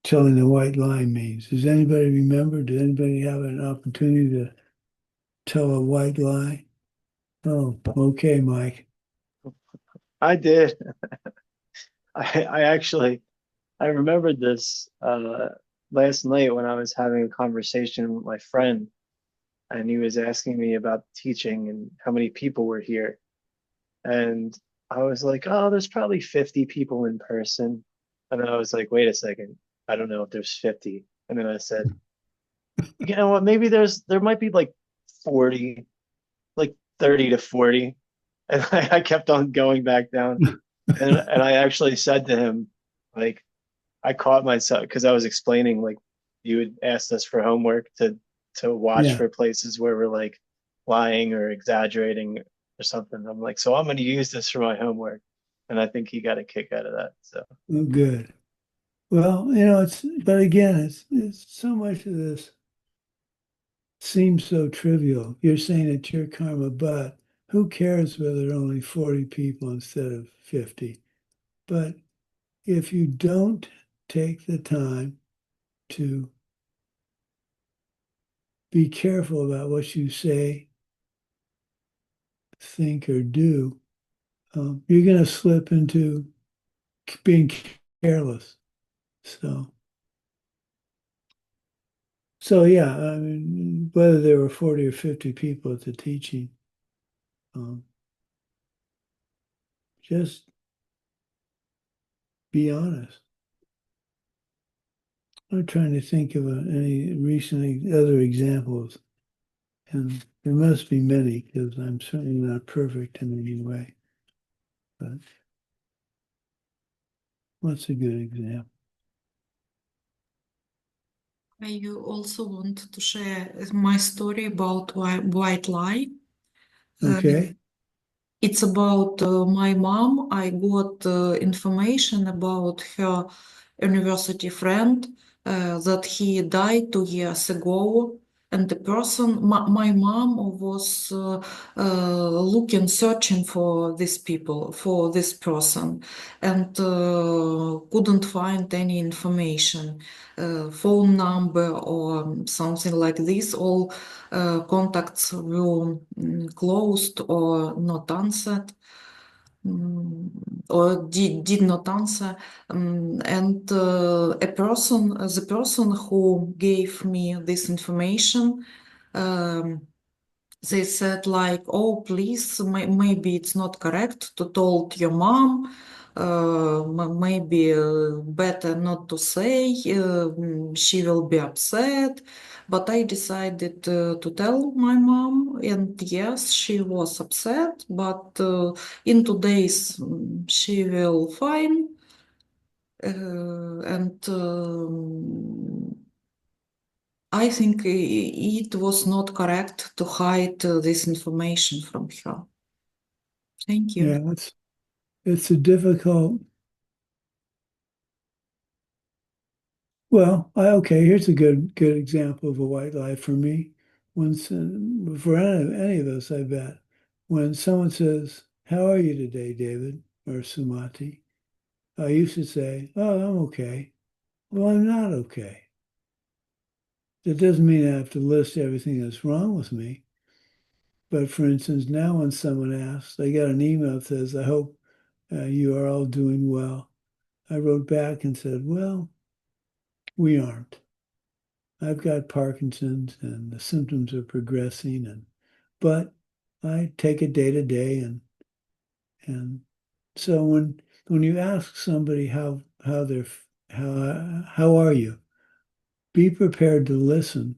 Speaker 1: telling the white lie means. Does anybody remember? Did anybody have an opportunity to tell a white lie? Oh, okay, Mike.
Speaker 9: I did. I actually I remembered this last night when I was having a conversation with my friend, and he was asking me about teaching and how many people were here. And I was like, oh, there's probably 50 people in person. And then I was like, wait a second, I don't know if there's 50. And then I said, you know what, maybe there might be like 40, like 30 to 40. And I kept on going back down. And I actually said to him, like, I caught myself because I was explaining, like, you had asked us for homework to watch
Speaker 1: Yeah,
Speaker 9: for places where we're like lying or exaggerating or something. I'm like, so I'm going to use this for my homework, and I think he got a kick out of that. So
Speaker 1: well, good. Well, but again, it's so much of this seems so trivial. You're saying it's your karma, but who cares whether there are only 40 people instead of 50? But if you don't take the time to be careful about what you say, think, or do, you're going to slip into being careless. So yeah, I mean, whether there were 40 or 50 people at the teaching, um, just be honest. I'm trying to think of any recent other examples, and there must be many because I'm certainly not perfect in any way. But what's a good example?
Speaker 6: I also want to share my story about white lie.
Speaker 1: Okay.
Speaker 6: It's about my mom. I got information about her university friend that he died 2 years ago. And the person, my mom was looking, searching for these people, for this person, and couldn't find any information, phone number or something like this. All contacts were closed or not answered. Or did not answer, and the person who gave me this information, they said like, oh, please, maybe it's not correct to told your mom, maybe better not to say, she will be upset. But I decided to tell my mom, and yes, she was upset, but in 2 days she will fine. And I think it was not correct to hide this information from her. Thank you.
Speaker 1: Yeah, it's a difficult. Well, okay, here's a good example of a white lie for me. When for any of us, I bet, when someone says, "How are you today, David?" or Sumati, I used to say, "Oh, I'm okay." Well, I'm not okay. That doesn't mean I have to list everything that's wrong with me. But for instance, now when someone asks, I got an email that says, "I hope you are all doing well." I wrote back and said, "Well, we aren't. I've got Parkinson's and the symptoms are progressing, but I take it day to day, and so when you ask somebody how are you, be prepared to listen,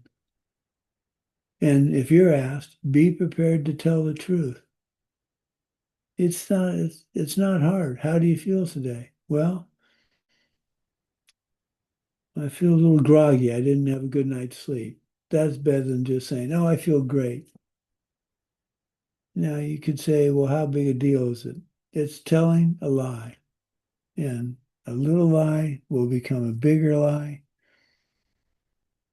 Speaker 1: and if you're asked, be prepared to tell the truth. It's not hard. How do you feel today? Well, I feel a little groggy. I didn't have a good night's sleep. That's better than just saying, "Oh, I feel great." Now you could say, "Well, how big a deal is it?" It's telling a lie. And a little lie will become a bigger lie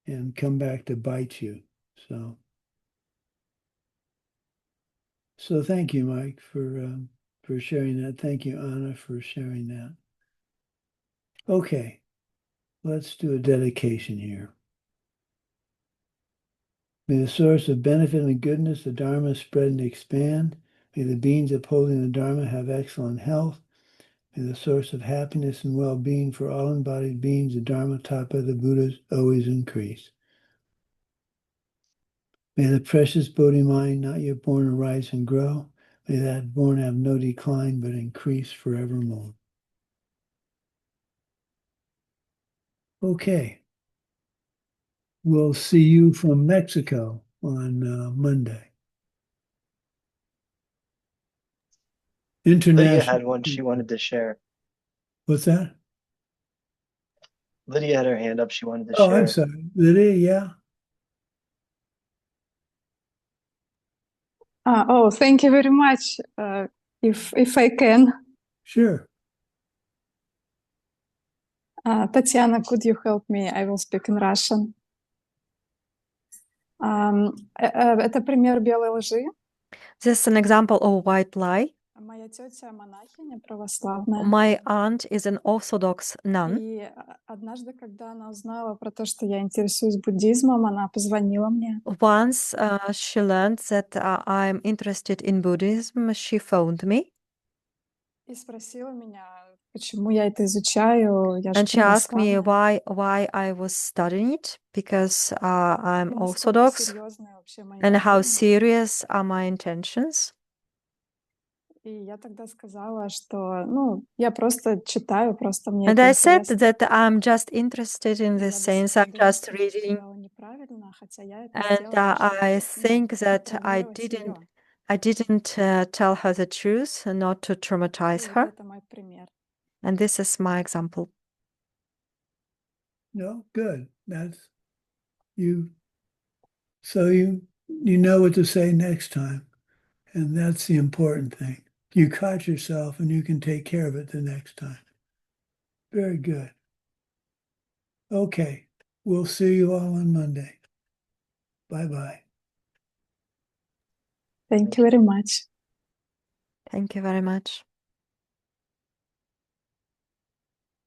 Speaker 1: and come back to bite you. So thank you, Mike, for sharing that. Thank you, Anna, for sharing that. Okay, let's do a dedication here. May the source of benefit and goodness, the Dharma, spread and expand. May the beings upholding the Dharma have excellent health. May the source of happiness and well-being for all embodied beings, the Dharma taught by the Buddhas, always increase. May the precious Bodhi mind not yet born arise and grow. May that born have no decline but increase forevermore. Okay. We'll see you from Mexico on Monday.
Speaker 9: Lydia
Speaker 1: International.
Speaker 9: had one she wanted to share.
Speaker 1: What's that?
Speaker 9: Lydia had her hand up. She wanted to
Speaker 1: Oh,
Speaker 9: share.
Speaker 1: I'm sorry. Lydia, yeah.
Speaker 4: Oh, thank you very much. If I can.
Speaker 1: Sure.
Speaker 4: Tatiana, could you help me? I will speak in Russian. Это пример белой лжи.
Speaker 7: This is an example of white lie.
Speaker 4: Моя тетя монахиня православная.
Speaker 7: My aunt is an Orthodox nun.
Speaker 4: И однажды, когда она узнала про то, что я интересуюсь буддизмом, она позвонила мне.
Speaker 7: Once she learned that I'm interested in Buddhism, she phoned me.
Speaker 4: И спросила меня, почему я это изучаю. Я же
Speaker 7: And she asked me
Speaker 4: православная.
Speaker 7: why I was studying it, because I'm
Speaker 4: И насколько
Speaker 7: Orthodox,
Speaker 4: серьезные вообще мои
Speaker 7: and how
Speaker 4: намерения.
Speaker 7: serious are my intentions.
Speaker 4: И я тогда сказала, что, я просто читаю, просто мне
Speaker 7: And
Speaker 4: это
Speaker 7: I said
Speaker 4: интересно.
Speaker 7: that I'm just interested in
Speaker 4: И
Speaker 7: the
Speaker 4: я до
Speaker 7: sense,
Speaker 4: сих пор
Speaker 7: I'm
Speaker 4: думаю,
Speaker 7: just
Speaker 4: что я
Speaker 7: reading.
Speaker 4: сказала неправильно, хотя я это
Speaker 7: And
Speaker 4: сделала,
Speaker 7: I
Speaker 4: чтобы,
Speaker 7: think that I
Speaker 4: травмировать
Speaker 7: didn't
Speaker 4: её.
Speaker 7: tell her the truth, not to
Speaker 4: И
Speaker 7: traumatize
Speaker 4: вот
Speaker 7: her.
Speaker 4: это мой пример.
Speaker 7: And this is my example.
Speaker 1: No, good. you know what to say next time. And that's the important thing. You caught yourself and you can take care of it the next time. Very good. Okay. We'll see you all on Monday. Bye-bye.
Speaker 4: Thank you very much.
Speaker 7: Thank you very much.